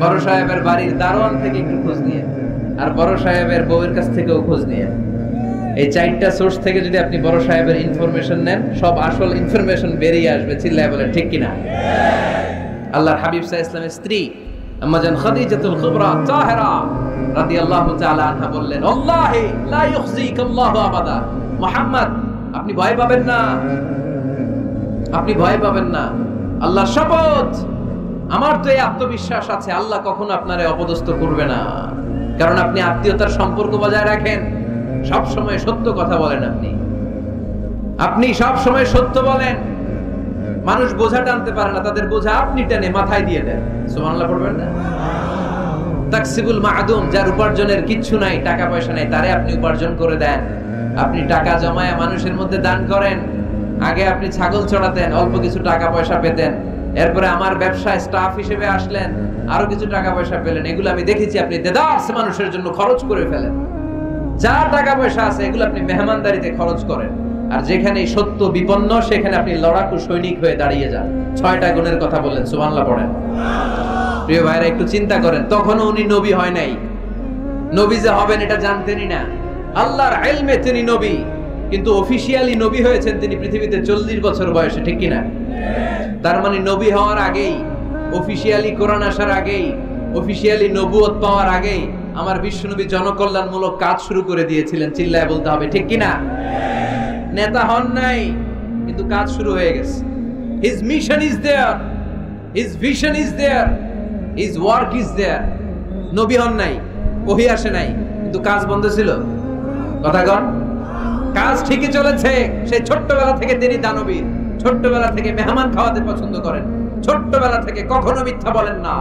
[SPEAKER 2] বড় সাহেবের বাড়ির দারোয়ান থেকে একটু খোঁজ নিয়ে, আর বড় সাহেবের বউয়ের কাছ থেকেও খোঁজ নিয়ে। এই 4টা সোর্স থেকে যদি আপনি বড় সাহেবের ইনফরমেশন নেন, সব আসল ইনফরমেশন বেরিয়ে আসবে। চিল্লায় বলেন ঠিক কিনা? আল্লাহর হাবিব সাল্লাল্লাহু আলাইহি ওয়াসাল্লামের স্ত্রী আম্মা জান খাদিজাতুল কুবরা তাহেরা রাদিয়াল্লাহু তাআলা আনহা বললেন, আল্লাহি লা ইউখজিকাল্লাহু আবাদা, মুহাম্মদ, আপনি ভয় পাবেন না, আপনি ভয় পাবেন না, আল্লাহর শপথ, আমার তো এই আত্মবিশ্বাস আছে, আল্লাহ কখনো আপনারে অপদস্থ করবে না, কারণ আপনি আত্মীয়তার সম্পর্ক বজায় রাখেন, সব সময় সত্য কথা বলেন, আপনি সব সময় সত্য বলেন। মানুষ বোঝা টানতে পারে না, তাদের বোঝা আপনি টেনে মাথায় দিয়ে দেন। সুবহানাল্লাহ পড়বেন না? তাকসিবুল মা'দুম, যার উপার্জনের কিচ্ছু নাই, টাকা পয়সা নাই, তারে আপনি উপার্জন করে দেন। আপনি টাকা জমায় মানুষের মধ্যে দান করেন। আগে আপনি ছাগল চড়াতেন, অল্প কিছু টাকা পয়সা পেতেন, এরপরে আমার ব্যবসায় স্টাফ হিসেবে আসলেন, আরো কিছু টাকা পয়সা পেলেন। এগুলো আমি দেখেছি আপনি দেদারস মানুষের জন্য খরচ করে ফেলেন। যা টাকা পয়সা আছে এগুলো আপনি মেহমানদারিতে খরচ করেন, আর যেখানে সত্য বিপন্ন সেখানে আপনি লড়াকু সৈনিক হয়ে দাঁড়িয়ে যান। 6টা গুণের কথা বললেন। সুবহানাল্লাহ পড়েন। প্রিয় ভাইরা, একটু চিন্তা করেন, তখনও উনি নবী হয় নাই, নবী যে হবেন এটা জানতেনই না। আল্লাহর ইলমে তিনি নবী, কিন্তু অফিশিয়ালি নবী হয়েছেন তিনি পৃথিবীতে 40 বছর বয়সে, ঠিক কিনা? তার মানে নবী হওয়ার আগেই, অফিশিয়ালি কোরআন আসার আগেই, অফিশিয়ালি নবুয়ত পাওয়ার আগেই আমার বিশ্বনবী জনকল্যাণমূলক কাজ শুরু করে দিয়েছিলেন। চিল্লায় বলতে হবে ঠিক কিনা? নেতা হন নাই, কিন্তু কাজ শুরু হয়ে গেছে। His mission is there, his vision is there, his work is there. নবী হন নাই, ওহী আসে নাই, কিন্তু কাজ বন্ধ ছিল। কথা কন, কাজ ঠিকই চলেছে। সেই ছোট্টবেলা থেকে তিনি দানবীর, ছোট্টবেলা থেকে মেহমান খাওয়াতে পছন্দ করেন, ছোট্টবেলা থেকে কখনো মিথ্যা বলেন না,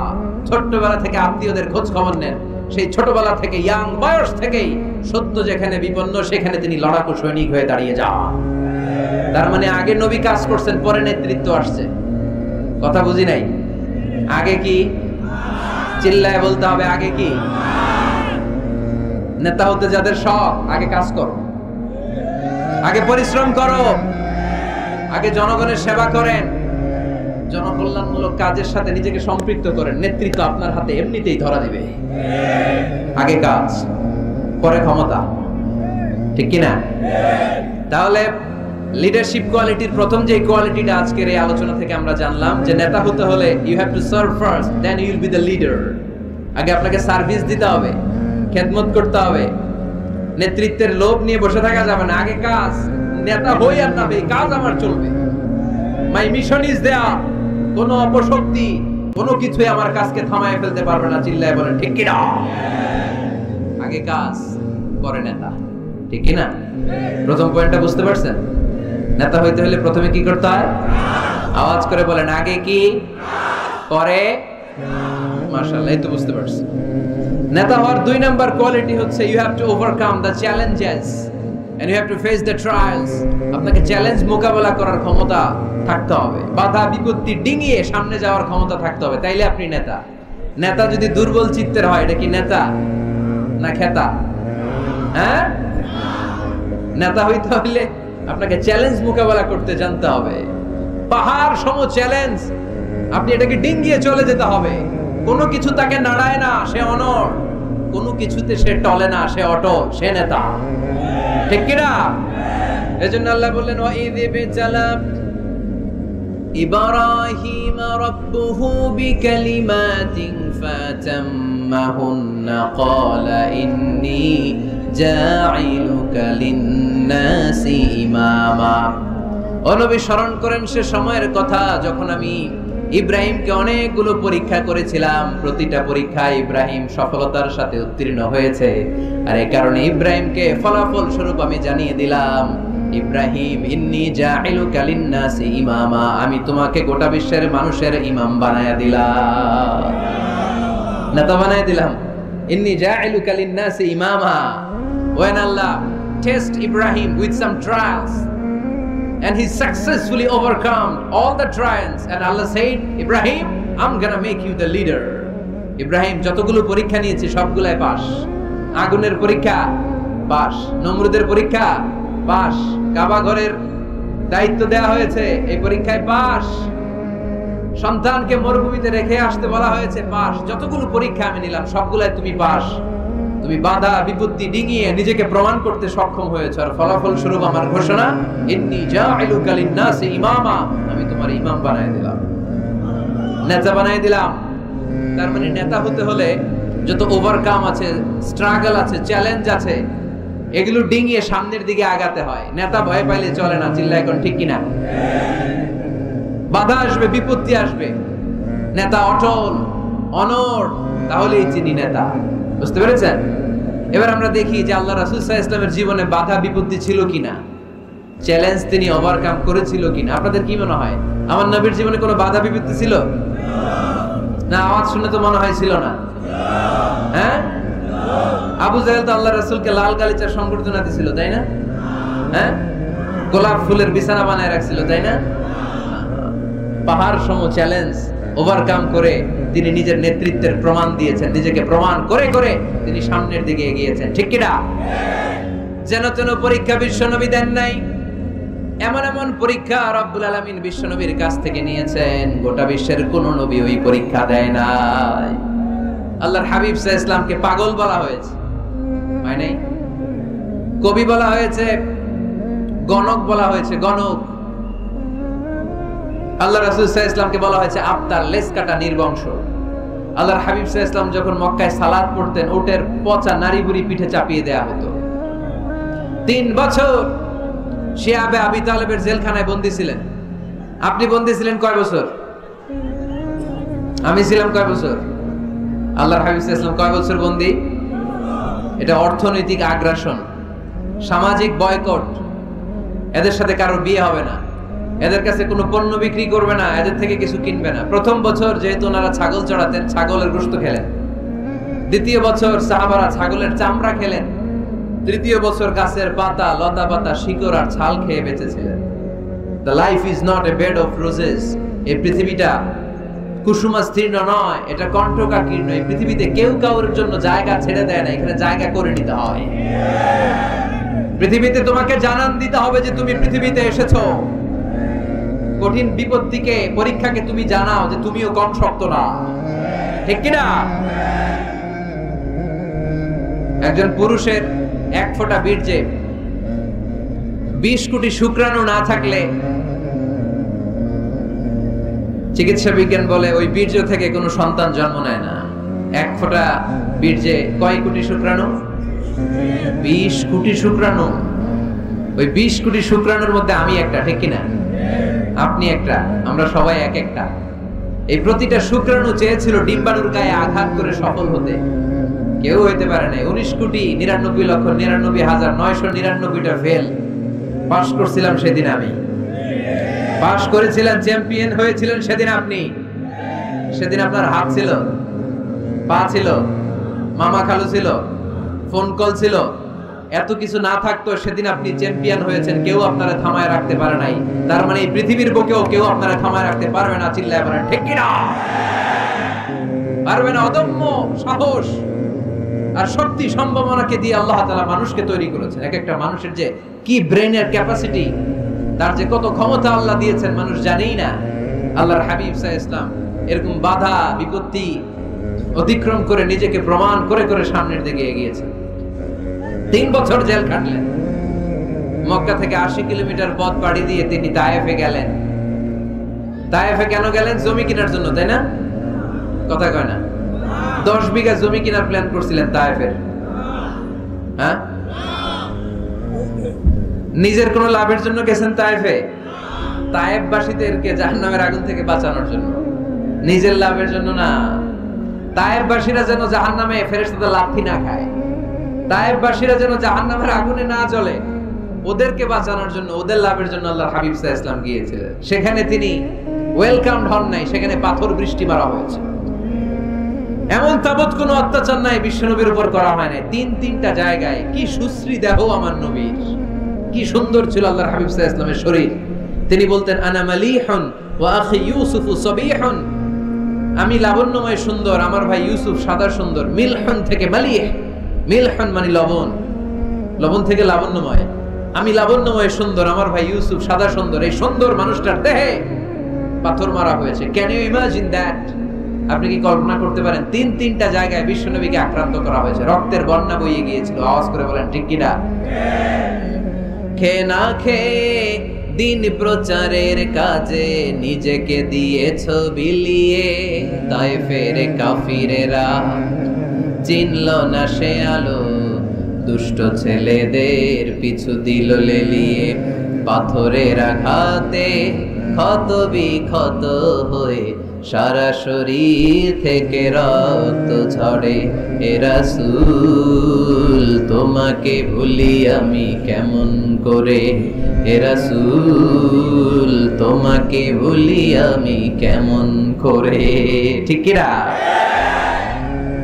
[SPEAKER 2] ছোট্টবেলা থেকে আত্মীয়দের খোঁজ খবর নেন, সেই ছোটবেলা থেকে ইয়াং বয়স থেকেই সত্য যেখানে বিপন্ন সেখানে তিনি লড়াকু সৈনিক হয়ে দাঁড়িয়ে যান। তার মানে আগে নবী কাজ করছেন, পরে নেতৃত্ব আসছে। কথা বুঝি নাই? আগে কি? চিল্লায় বলতে হবে আগে কি? নেতা হতে যাদের শখ, আগে কাজ করো, আগে পরিশ্রম করো, আগে জনগণের সেবা করেন, জনকল্যাণমূলক কাজের সাথে নিজেকে সম্পৃক্ত করেন। নেতৃত্ব আপনার হাতে এমনিতেই ধরা দিবে। আগে কাজ, পরে ক্ষমতা, ঠিক কিনা? তাহলে লিডারশিপ কোয়ালিটির প্রথম যে কোয়ালিটিটা আজকের এই আলোচনা থেকে আমরা জানলাম, যে নেতা হতে হলে you have to serve first, then you will be the leader. আগে আপনাকে সার্ভিস দিতে হবে, খেদমত করতে হবে। নেতৃত্বের লোভ নিয়ে বসে থাকা যাবে না, আগে কাজ। নেতা হই আর না হই, কাজ আমার চলবে। মাই মিশন ইজ দেয়ার। কোনো অপশক্তি, কোনো কিছুই আমার কাজকে থামায় ফেলতে পারবে না। চিল্লায় বলেন ঠিক কিনা? আগে কাজ, পরে নেতা, ঠিক কিনা? প্রথম পয়েন্টটা বুঝতে পারছেন? নেতা হইতে হলে প্রথমে কি করতে হয়? আওয়াজ করে বলেন, আগে কি, পরে। মাশাআল্লাহ, এই তো বুঝতে পারছেন। নেতা হওয়ার 2 নাম্বার কোয়ালিটি হচ্ছে you have to overcome the challenges and you have to face the trials. আপনাকে চ্যালেঞ্জ মোকাবেলা করার ক্ষমতা থাকতে হবে, বাধা বিপত্তি ডিঙিয়ে সামনে যাওয়ার ক্ষমতা থাকতে হবে, তাইলে আপনি নেতা। নেতা যদি দুর্বল চিত্তের হয়, এটা কি নেতা না খেতা? হ্যাঁ, নেতা হইতে হলে আপনাকে চ্যালেঞ্জ মোকাবেলা করতে জানতে হবে। পাহাড় সম চ্যালেঞ্জ, আপনি এটাকে ডিঙ্গিয়ে চলে যেতে হবে। কোনো কিছু তাকে নাড়ায় না, সে অনড়। কোনো কিছুতে সে টলে না, সে অটল, সে নেতা। ঠিক কিনা? এজন্য আল্লাহ বললেন ওয়াইদ বিজালা ইব্রাহিম রাব্বুহু বিকালিমাতিন ফাতাম্মাহুন্না ক্বালা ইন্নী জাঈলুকা লিন-নাসি ইমামা। ও নবী, স্মরণ করেন সে সময়ের কথা যখন আমি ইব্রাহিমকে অনেকগুলো পরীক্ষা করেছিলাম। প্রতিটা পরীক্ষায় ইব্রাহিম সফলতার সাথে উত্তীর্ণ হয়েছে, আর এই কারণে ইব্রাহিমকে ফলাফল স্বরূপ আমি জানিয়ে দিলাম, ইব্রাহিম ইন্নী জাঈলুকা লিন-নাসি ইমামা, আমি তোমাকে গোটা বিশ্বের মানুষের ইমাম বানায়া দিলাম, নেতা বানায়া দিলাম। ইন্নী জাঈলুকা লিন-নাসি ইমামা। When Allah test Ibrahim with some trials and he successfully overcome all the trials, and Allah said, Ibrahim, I'm gonna make you the leader. Ibrahim যতগুলো পরীক্ষা নিয়েছে সবগুলাই পাস। আগুনের পরীক্ষা পাস, নমরুদের পরীক্ষা পাস, কাবা ঘরের দায়িত্ব দেওয়া হয়েছে, এই পরীক্ষায় পাস। সন্তানকে মরুভূমিতে রেখে আসতে বলা হয়েছে, পাস। যতগুলো পরীক্ষা আমি নিলাম সবগুলাই তুমি পাস। তুমি বাধা বিপত্তি ডিঙিয়ে নিজেকে প্রমাণ করতে সক্ষম হয়েছে, আর ফলাফল স্বরূপ আমার ঘোষণা, ইন্নী জাঈলুকা লিন-নাসি ইমামা, আমি তোমার ইমাম বানায় দিলাম, নেতা বানায় দিলাম। তার মানে নেতা হতে হলে যত ওভারকাম আছে, স্ট্রাগল আছে, চ্যালেঞ্জ আছে, এগুলো ডিঙিয়ে সামনের দিকে আগাতে হয়। নেতা ভয় পাইলে চলে না, চিল্লা এখন ঠিক কিনা? বাধা আসবে, বিপত্তি আসবে, নেতা অটল অনড়, তাহলেই চিনি নেতা। বুঝতে পেরেছেন? এবার আমরা দেখি যে আল্লাহ রাসূল সাল্লাল্লাহু আলাইহি ওয়াসাল্লামের জীবনে বাধা বিপত্তি ছিল কিনা, চ্যালেঞ্জ তিনি ওভারকাম করেছিল কিনা। আপনাদের কি মনে হয়, আমার নবীর জীবনে কোনো বাধা বিপত্তি ছিল না? আওয়াজ শুনে তো মনে হয় ছিল না। হ্যাঁ, আবু জাহেল তো আল্লাহ রাসূলকে লাল গালিচার সংবর্ধনা দিছিল, তাই না? হ্যাঁ, গোলাপ ফুলের বিছানা বানায় রাখছিল, তাই না? পাহাড় সম চ্যালেঞ্জ ওভারকাম করে তিনি নিজের নেতৃত্বের প্রমাণ দিয়েছেন, নিজেকে প্রমাণ করে করে তিনি সামনের দিকে এগিয়েছেন। ঠিক কিনা? যেন তেন পরীক্ষা বিশ্বনবী দেন নাই, এমন এমন পরীক্ষা রব্বুল আলামিন বিশ্বনবীর কাছ থেকে নিয়েছেন, গোটা বিশ্বের কোন নবী ওই পরীক্ষা দেয় নাই। আল্লাহর হাবিব সাল্লাল্লাহু আলাইহি ওয়াসাল্লামকে পাগল বলা হয়েছে, হয় নাই? কবি বলা হয়েছে, গণক বলা হয়েছে, গণক। আল্লাহ রাসূল সাল্লাল্লাহু আলাইহি ওয়াসাল্লামকে বলা হয়েছে আফতার, লেজ কাটা, নির্বংশ। আল্লাহর হাবিব সাল্লাল্লাহু আলাইহি ওয়াসাল্লাম যখন মক্কায় সালাত পড়তেন, ওটের পচা নারীবুড়ি পিঠে চাপিয়ে দেয়া হতো। 3 বছর শিয়াবে আবি তালেবের জেলখানায় বন্দী ছিলেন। আপনি বন্দী ছিলেন কয় বছর? আমি ছিলাম কয় বছর? আল্লাহর হাবিব সাল্লাল্লাহু আলাইহি ওয়াসাল্লাম কয় বছর বন্দী? এটা অর্থনৈতিক আগ্রাসন, সামাজিক বয়কট। এদের সাথে কারো বিয়ে হবে না, এদের কাছে কোনো পণ্য বিক্রি করবে না, এদের থেকে কিছু কিনবে না। প্রথম বছর যেহেতু ওনারা ছাগল চড়াতেন, ছাগলের গোশত খেলেন। দ্বিতীয় বছর সাহাবারা ছাগলের চামড়া খেলেন। তৃতীয় বছর গাছের পাতা, লতা পাতা, শিকড় আর ছাল খেয়ে বেঁচেছিলেন। The life is not a bed of roses. এই পৃথিবীটা কুসুমাস্তীর্ণ নয়, এটা কণ্টকাকীর্ণ। এই পৃথিবীতে কেউ কাউর জন্য জায়গা ছেড়ে দেয় না, এখানে জায়গা করে নিতে হয়। পৃথিবীতে তোমাকে জানান দিতে হবে যে তুমি পৃথিবীতে এসেছো। কঠিন বিপত্তিকে, পরীক্ষাকে তুমি জানাও যে তুমিও কম শক্ত না। ঠিক কিনা? একজন পুরুষের 1 ফোঁটা বীর্যে 20 কোটি শুক্রাণু না থাকলে চিকিৎসা বিজ্ঞান বলে ওই বীর্য থেকে কোনো সন্তান জন্ম নেয় না। 1 ফোঁটা বীর্যে কয় কোটি শুক্রাণু? 20 কোটি শুক্রাণু। ওই 20 কোটি শুক্রাণুর মধ্যে আমি একটা, ঠিক কিনা? আপনি একটা, আমরা সবাই এক একটা। এই প্রতিটা শুক্রাণু চেয়েছিল ডিম্বাণুর গায়ে আঘাত করে সফল হতে, কেউ হইতে পারে নাই। 19,99,99,999টা ফেল। পাস করছিলাম সেদিন আমি, পাস করেছিলেন, চ্যাম্পিয়ন হয়েছিলেন সেদিন আপনি। সেদিন আপনার হাত ছিল, পা ছিল, মামা খালু ছিল, ফোন কল ছিল, এত কিছু না থাকতো সেদিন আপনি চ্যাম্পিয়ন হয়েছেন, কেউ আপনারা থামায় রাখতে পারে নাই। তার মানে এই পৃথিবীর বুকেও কেউ আপনারা থামায় রাখতে পারবে না। চিল্লায় বলেন ঠিক কি না? পারবে না। অদম্য সাহস আর শক্তি সম্ভাবনাকে দিয়ে আল্লাহ তাআলা মানুষকে তৈরি করেছেন। এক একটা মানুষের যে কি ব্রেনের ক্যাপাসিটি, তার যে কত ক্ষমতা আল্লাহ দিয়েছেন মানুষ জানেই না। আল্লাহর হাবিব সাল্লাল্লাহু আলাইহি ওয়াসাল্লাম এরকম বাধা বিপত্তি অতিক্রম করে নিজেকে প্রমাণ করে করে সামনের দিকে এগিয়েছেন। 3 বছর জেল কাটলেন। মক্কা থেকে 80 কিলোমিটার পথ পাড়ি দিয়ে তিনি তায়েফে গেলেন। তায়েফে কেন গেলেন? জমি কেনার জন্য, তাই না? কথা কয় না? 10 বিঘা জমি কেনার প্ল্যান করছিলেন তায়েফের। হ্যাঁ, নিজের কোন লাভের জন্য গেছেন তায়েফে? তায়েফবাসীদেরকে জাহান্নামের আগুন থেকে বাঁচানোর জন্য, নিজের লাভের জন্য না। তায়েফবাসীরা যেন জাহান্নামে ফেরেশতাদের লাথি না খায়, তায়েফবাসীরা যেন জাহান্নামের আগুনে না জ্বলে, ওদেরকে বাঁচানোর জন্য, ওদের লাভের জন্য আল্লাহর হাবিব সাল্লাল্লাহু আলাইহি ওয়াসাল্লাম গিয়েছিলেন। সেখানে তিনি ওয়েলকামড হন নাই, সেখানে পাথর বৃষ্টি মারা হয়েছে। এমন তাবৎ কোনো অত্যাচার নাই বিশ্বনবীর উপর করা হয় নাই। 3টা জায়গায় কি সুশ্রী দেহ আমার নবীর, কি সুন্দর ছিল আল্লাহর হাবিব সাল্লাল্লাহু আলাইহি ওয়াসাল্লামের শরীর। তিনি বলতেন আনা মালিহুন ওয়া আখি ইউসুফ সাবিহুন, আমি লাবণ্যময় সুন্দর, আমার ভাই ইউসুফ সাদা সুন্দর। মিলহুন থেকে মালিহ, মিলহুন মানে লবণ, লবণ থেকে লাবণ্যময়। আমি লাবণ্যময় সুন্দর, আমার ভাই ইউসুফ সাদা সুন্দর। এই সুন্দর মানুষটার দেহে পাথর মারা হয়েছে। Can you imagine that? আপনি কি কল্পনা করতে পারেন? 3টা জায়গায় বিশ্বনবীকে আক্রান্ত করা হয়েছে, রক্তের বন্যা বইয়ে গিয়েছিল। আওয়াজ করে বলেন ঠিক কি না? খেয়ে না খেয়ে দিন প্রচারের কাজে নিজেকে দিয়েছো বিলিয়ে, তায়েফের কাফিরেরা চিনল না সে আলো, দুষ্ট ছেলেদের পিছু দিল লেলিয়ে। পাথরের আঘাতে ক্ষত বিক্ষত হয়ে সারা শরীর থেকে রক্ত ঝরে। এ রাসূল তোমাকে ভুলি আমি কেমন করে, এ রাসূল তোমাকে ভুলি আমি কেমন করে। ঠিক কি না?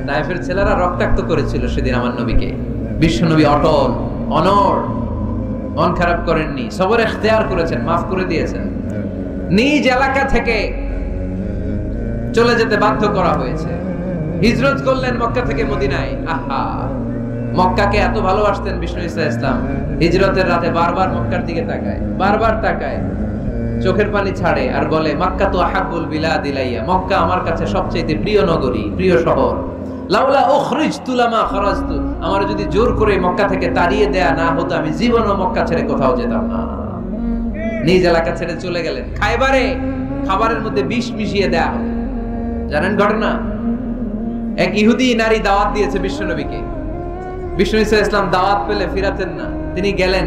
[SPEAKER 2] তায়েফের ছেলেরা রক্তাক্ত করেছিল সেদিন আমার নবীকে। বিশ্বনবী অটল, অনড়, মন খারাপ করেননি, সবর ইখতিয়ার করেছেন, মাফ করে দিয়েছেন। নিজ এলাকা থেকে চলে যেতে বাধ্য করা হয়েছে, হিজরত করলেন মক্কা থেকে মদিনায়। আহা, মক্কাকে এত ভালোবাসতেন বিষ্ণু ঈসা ইসলাম, হিজরতের রাতে বারবার মক্কার দিকে তাকায়, বারবার তাকায়, চোখের পানি ছাড়ে আর বলে মক্কা তো আহাব্বুল বিলাদ ইলাইয়া, মক্কা আমার কাছে সবচেয়ে প্রিয় নগরী, প্রিয় শহর। লাউলা উখরিজতু লামা খরাজতু, আমার যদি জোর করে মক্কা থেকে তাড়িয়ে দেয়া না হতো আমি জীবনও মক্কা ছেড়ে কোথাও যেতাম না। নিজ এলাকা ছেড়ে চলে গেলেন। খাইবারে খাবারের মধ্যে বিষ মিশিয়ে দেয়া হতো, জানেন ঘটনা? এক ইহুদি নারী দাওয়াত দিয়েছে বিশ্বনবীকে। বিষ্ণু ঈসা ইসলাম দাওয়াত পেলে ফিরাতেন না, তিনি গেলেন।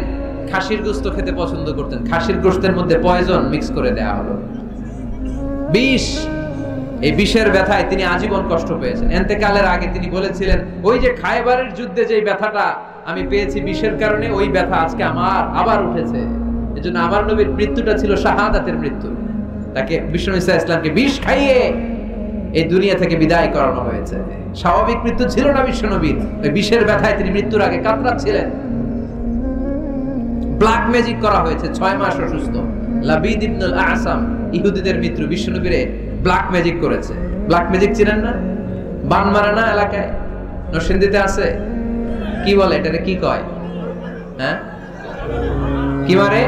[SPEAKER 2] খাসির গোশত খেতে পছন্দ করতেন, খাসির গোশতের মধ্যে পয়জন মিক্স করে দেয়া হলো, বিষ। এই বিষের ব্যথায় তিনি আজীবন কষ্ট পেয়েছেন। এতেকালের আগে তিনি বলেছিলেন, ওই যে খায়বারের যুদ্ধে যে ব্যথাটা আমি পেয়েছি বিষের কারণে, ওই ব্যথা আজকে আমার আবার উঠেছে। এজন্য আমার নবীর মৃত্যুটা ছিল শাহাদাতের মৃত্যু। তাকে বিষ্ণু ঈসা ইসলামকে বিষ খাইয়ে এই দুনিয়া থেকে বিদায় করানো হয়েছে। স্বাভাবিক মৃত্যু ছিল না বিশ্ব নবীর, ওই বিষের ব্যথায় তিনি মৃত্যুর আগে কাতরাচ্ছিলেন। ব্ল্যাক ম্যাজিক করা হয়েছে, 6 মাস অসুস্থ। লাবিদ ইবনুল আসাম, ইহুদিদের মিত্র, বিশ্ব নবীরে ব্ল্যাক ম্যাজিক করেছে। ব্ল্যাক ম্যাজিক চিনেন না? বান মারে না এলাকায়, নরসিংদীতে আছে, কি বলে এটারে, কি কয়? হ্যাঁ, কি মারে?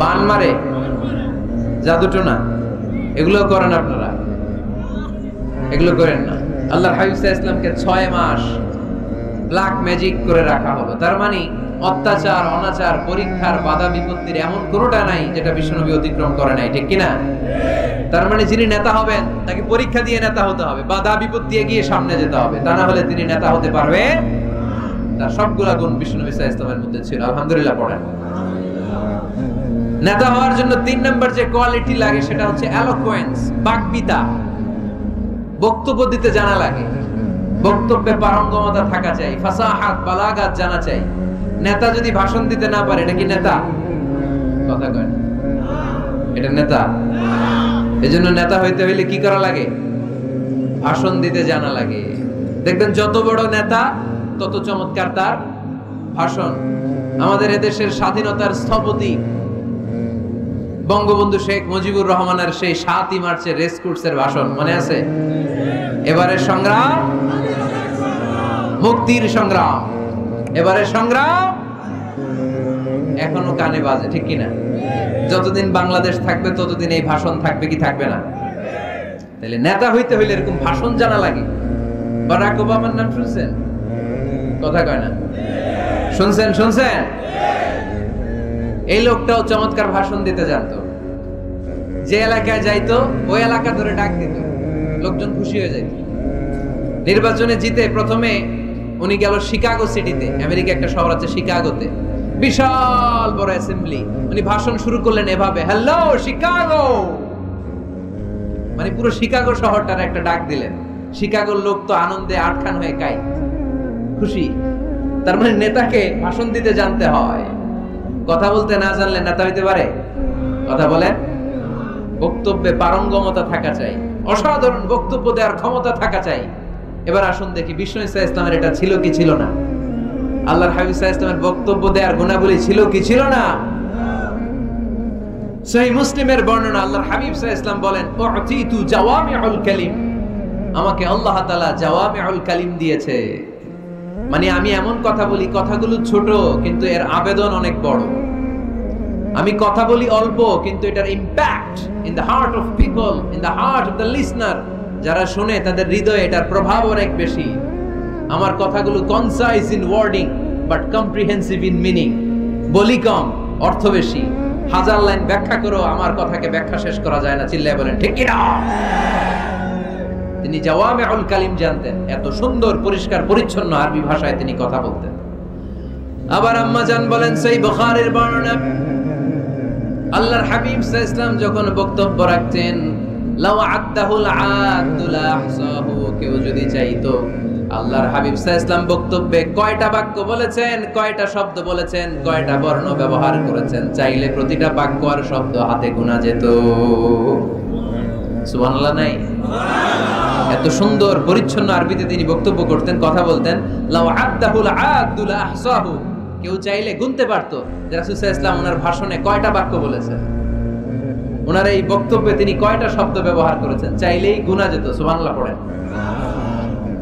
[SPEAKER 2] বান মারে, জাদুটোনা, এগুলো করেন আপনারা? এগুলো করেন না। আল্লাহর হাবিব সাল্লাল্লাহু আলাইহি ওয়াসাল্লামকে 6 মাস ব্ল্যাক ম্যাজিক করে রাখা হলো। তার মানে অত্যাচার, অনাচার, পরীক্ষার, বাধা বিপত্তির এমন কোনোটা নাই যেটা বিশ্বনবী অতিক্রম করে নাই। ঠিক কিনা? তার মানে যিনি নেতা হবেন তাকে পরীক্ষা দিয়ে নেতা হতে হবে, বাধা বিপত্তি এগিয়ে সামনে যেতে হবে, তা না হলে তিনি নেতা হতে পারবে। তার সবগুলা গুণ বিশ্বনবী সাল্লাল্লাহু আলাইহি ওয়াসাল্লামের মধ্যে ছিল। আলহামদুলিল্লাহ পড়েন। নেতা হওয়ার জন্য 3 নম্বর যে কোয়ালিটি লাগে সেটা হচ্ছে এলোকোয়েন্স, বাকবিতা। বক্তব্য দিতে জানা লাগে, বক্তব্যে পারঙ্গমতা থাকা চাই, ফাসাহাত, বালাগাত জানা চাই। নেতা যদি ভাষণ দিতে না পারে এটা কি নেতা? কথা কয় না, এটা নেতা? এজন্য নেতা হইতে হইলে কি করা লাগে? ভাষণ দিতে জানা লাগে, দেখবেন যত বড় নেতা তত চমৎকার তার ভাষণ। আমাদের এদেশের স্বাধীনতার স্থপতি বঙ্গবন্ধু শেখ মুজিবুর রহমানের সেই ৭ই মার্চের রেস কোর্সের ভাষণ মনে আছে? এবারের সংগ্রাম মুক্তির সংগ্রাম, এবারের সংগ্রাম এখনো কানে বাজে, ঠিক কিনা? যতদিন বাংলাদেশ থাকবে ততদিন এই ভাষণ থাকবে কি থাকবে না? তাহলে নেতা হইতে হইলে এরকম ভাষণ জানা লাগে। বারাক ওবামার নাম শুনছেন? কথা কয় না, শুনছেন? শুনছেন? এই লোকটাও চমৎকার ভাষণ দিতে জানতো। যে এলাকায় যাইতো ওই এলাকা ধরে ডাক দিত, লোকজন খুশি হয়ে যাইত। নির্বাচনে জিতে প্রথমে উনি গেল শিকাগো সিটিতে, আমেরিকা একটা শহর আছে শিকাগোতে, বিশাল বড় অ্যাসেম্বলি। উনি ভাষণ শুরু করলেন এভাবে, হ্যালো শিকাগো, মানে পুরো শিকাগো শহরটার একটা ডাক দিলেন। শিকাগোর লোক তো আনন্দে আটখান হয়ে কাই, খুশি। তার মানে নেতাকে ভাষণ দিতে জানতে হয়, কথা বলতে না জানলে নেতা হইতে পারে? কথা বলেন। বক্তব্যে পারঙ্গমতা থাকা চাই, অসাধারণ বক্তব্য দেওয়ার ক্ষমতা থাকা চাই। এবার আসুন দেখি বিষ্ণু ইসা ইসলামের এটা ছিল কি ছিল না? আল্লাহর হাবিব সাল্লাল্লাহু আলাইহি ওয়াসাল্লামের বক্তব্য দেওয়ার গুণাবলী ছিল কি ছিল না? সহিহ মুসলিমের বর্ণনা, আল্লাহর হাবিব সাল্লাল্লাহু আলাইহি ওয়াসাল্লাম বলেন, উতিতু জাওয়ামিউল কালিম, আমাকে আল্লাহ তাআলা জাওয়ামিউল কালিম দিয়েছে। মানে আমি এমন কথা বলি, কথাগুলো ছোট কিন্তু এর আবেদন অনেক বড়। আমি কথা বলি অল্প কিন্তু এটার impact in the heart of people, in the heart of the listener, যারা শুনে তাদের হৃদয়ে এটার প্রভাব অনেক বেশি। আমার কথাগুলো concise in wording but comprehensive in meaning, বলি কম অর্থ বেশি। হাজার লাইন ব্যাখ্যা করো, আমার কথাকে ব্যাখ্যা শেষ করা যায় না। চিল্লায় বলেন ঠিক কি না? তিনি জাওয়ামিউল কালিম জানতেন, এত সুন্দর পরিষ্কার পরিচ্ছন্ন আরবি ভাষায় তিনি কথা বলতেন। আবার আম্মা জান বলেন, সেই বুখারীর বর্ণনা, আল্লাহর হাবিব সাল্লাল্লাহু আলাইহি ওয়াসাল্লাম যখন বক্তব্য রাখতেন, লাউ আদাহুল আদুল আহসাহু, কেউ যদি চাইতো আল্লাহর হাবিব সাল্লাল্লাহু আলাইহি ওয়াসাল্লাম বক্তব্যে কয়টা বাক্য বলেছেন, কয়টা শব্দ বলেছেন, কয়টা বর্ণ ব্যবহার করেছেন, চাইলে প্রতিটা বাক্য আর শব্দ হাতে গোনা যেত। সুবহানাল্লাহ নাই? এত সুন্দর পরিচ্ছন্ন আরবিতে তিনি বক্তব্য করতেন, কথা বলতেন। লাউ আদাহুল আদুল আহসাহু, কেউ চাইলে গুনতে পারতো যে রাসূল সাল্লাল্লাহু আলাইহি ওয়াসাল্লাম ওনার ভাষণে কয়টা বাক্য বলেছেন, ওনার এই বক্তব্যে তিনি কয়টা শব্দ ব্যবহার করেছেন, চাইলেই গুনা যেত। সুবহানাল্লাহ পড়েন।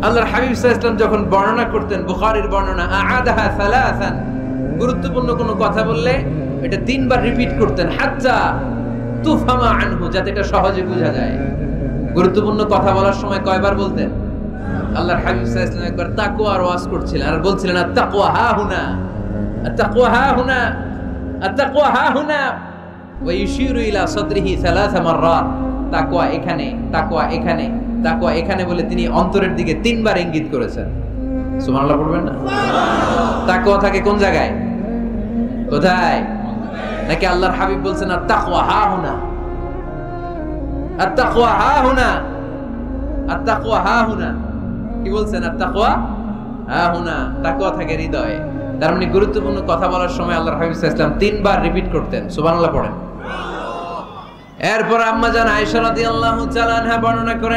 [SPEAKER 2] আল্লাহর হাবিব সাল্লাল্লাহু আলাইহি ওয়াসাল্লাম যখন বর্ণনা করতেন, বুখারীর বর্ণনা, আ'আদাহা সালাসান, গুরুত্বপূর্ণ কোনো কথা বললে এটা 3 বার রিপিট করতেন, হাত্তা তুফহামা আনহু, যাতে এটা সহজে বোঝা যায়। গুরুত্বপূর্ণ কথা বলার সময় কয়বার বলতেন? আল্লাহর হাবিব সাল্লাল্লাহু আলাইহি ওয়াসাল্লাম একবার তাকওয়ার ওয়াজ করছিলেন আর বলছিলেন, আত-তাকওয়া হা হুনা, আত-তাকওয়া হা হুনা, আত-তাকওয়া হা হুনা, ওয়া ইউশিরু ইলা সাদরিহি 3 মাররাত, তাকওয়া এখানে, তাকওয়া এখানে, তাকওয়া এখানে বলে তিনি অন্তরের দিকে 3 বার ইঙ্গিত করেছেন। সুবহানাল্লাহ পড়বেন না? তাকওয়া থাকে কোন জায়গায়? কোথায়? নাকি আল্লাহর হাবিব বলছেন আত-তাকওয়া হা হুনা, আত-তাকওয়া হা হুনা, আত-তাকওয়া হা হুনা, কি বলছেন? আত-তাকওয়া হা হুনা, তাকওয়া থাকে হৃদয়ে। তার মানে গুরুত্বপূর্ণ কথা বলার সময় আল্লাহর হাবিব সাল্লাল্লাহু আলাইহি ওয়াসাল্লাম 3 বার রিপিট করতেন। সুবহানাল্লাহ পড়েন। এরপর আম্মা জান আয়েশা রাদিয়াল্লাহু তাআলা আনহা বর্ণনা করেন,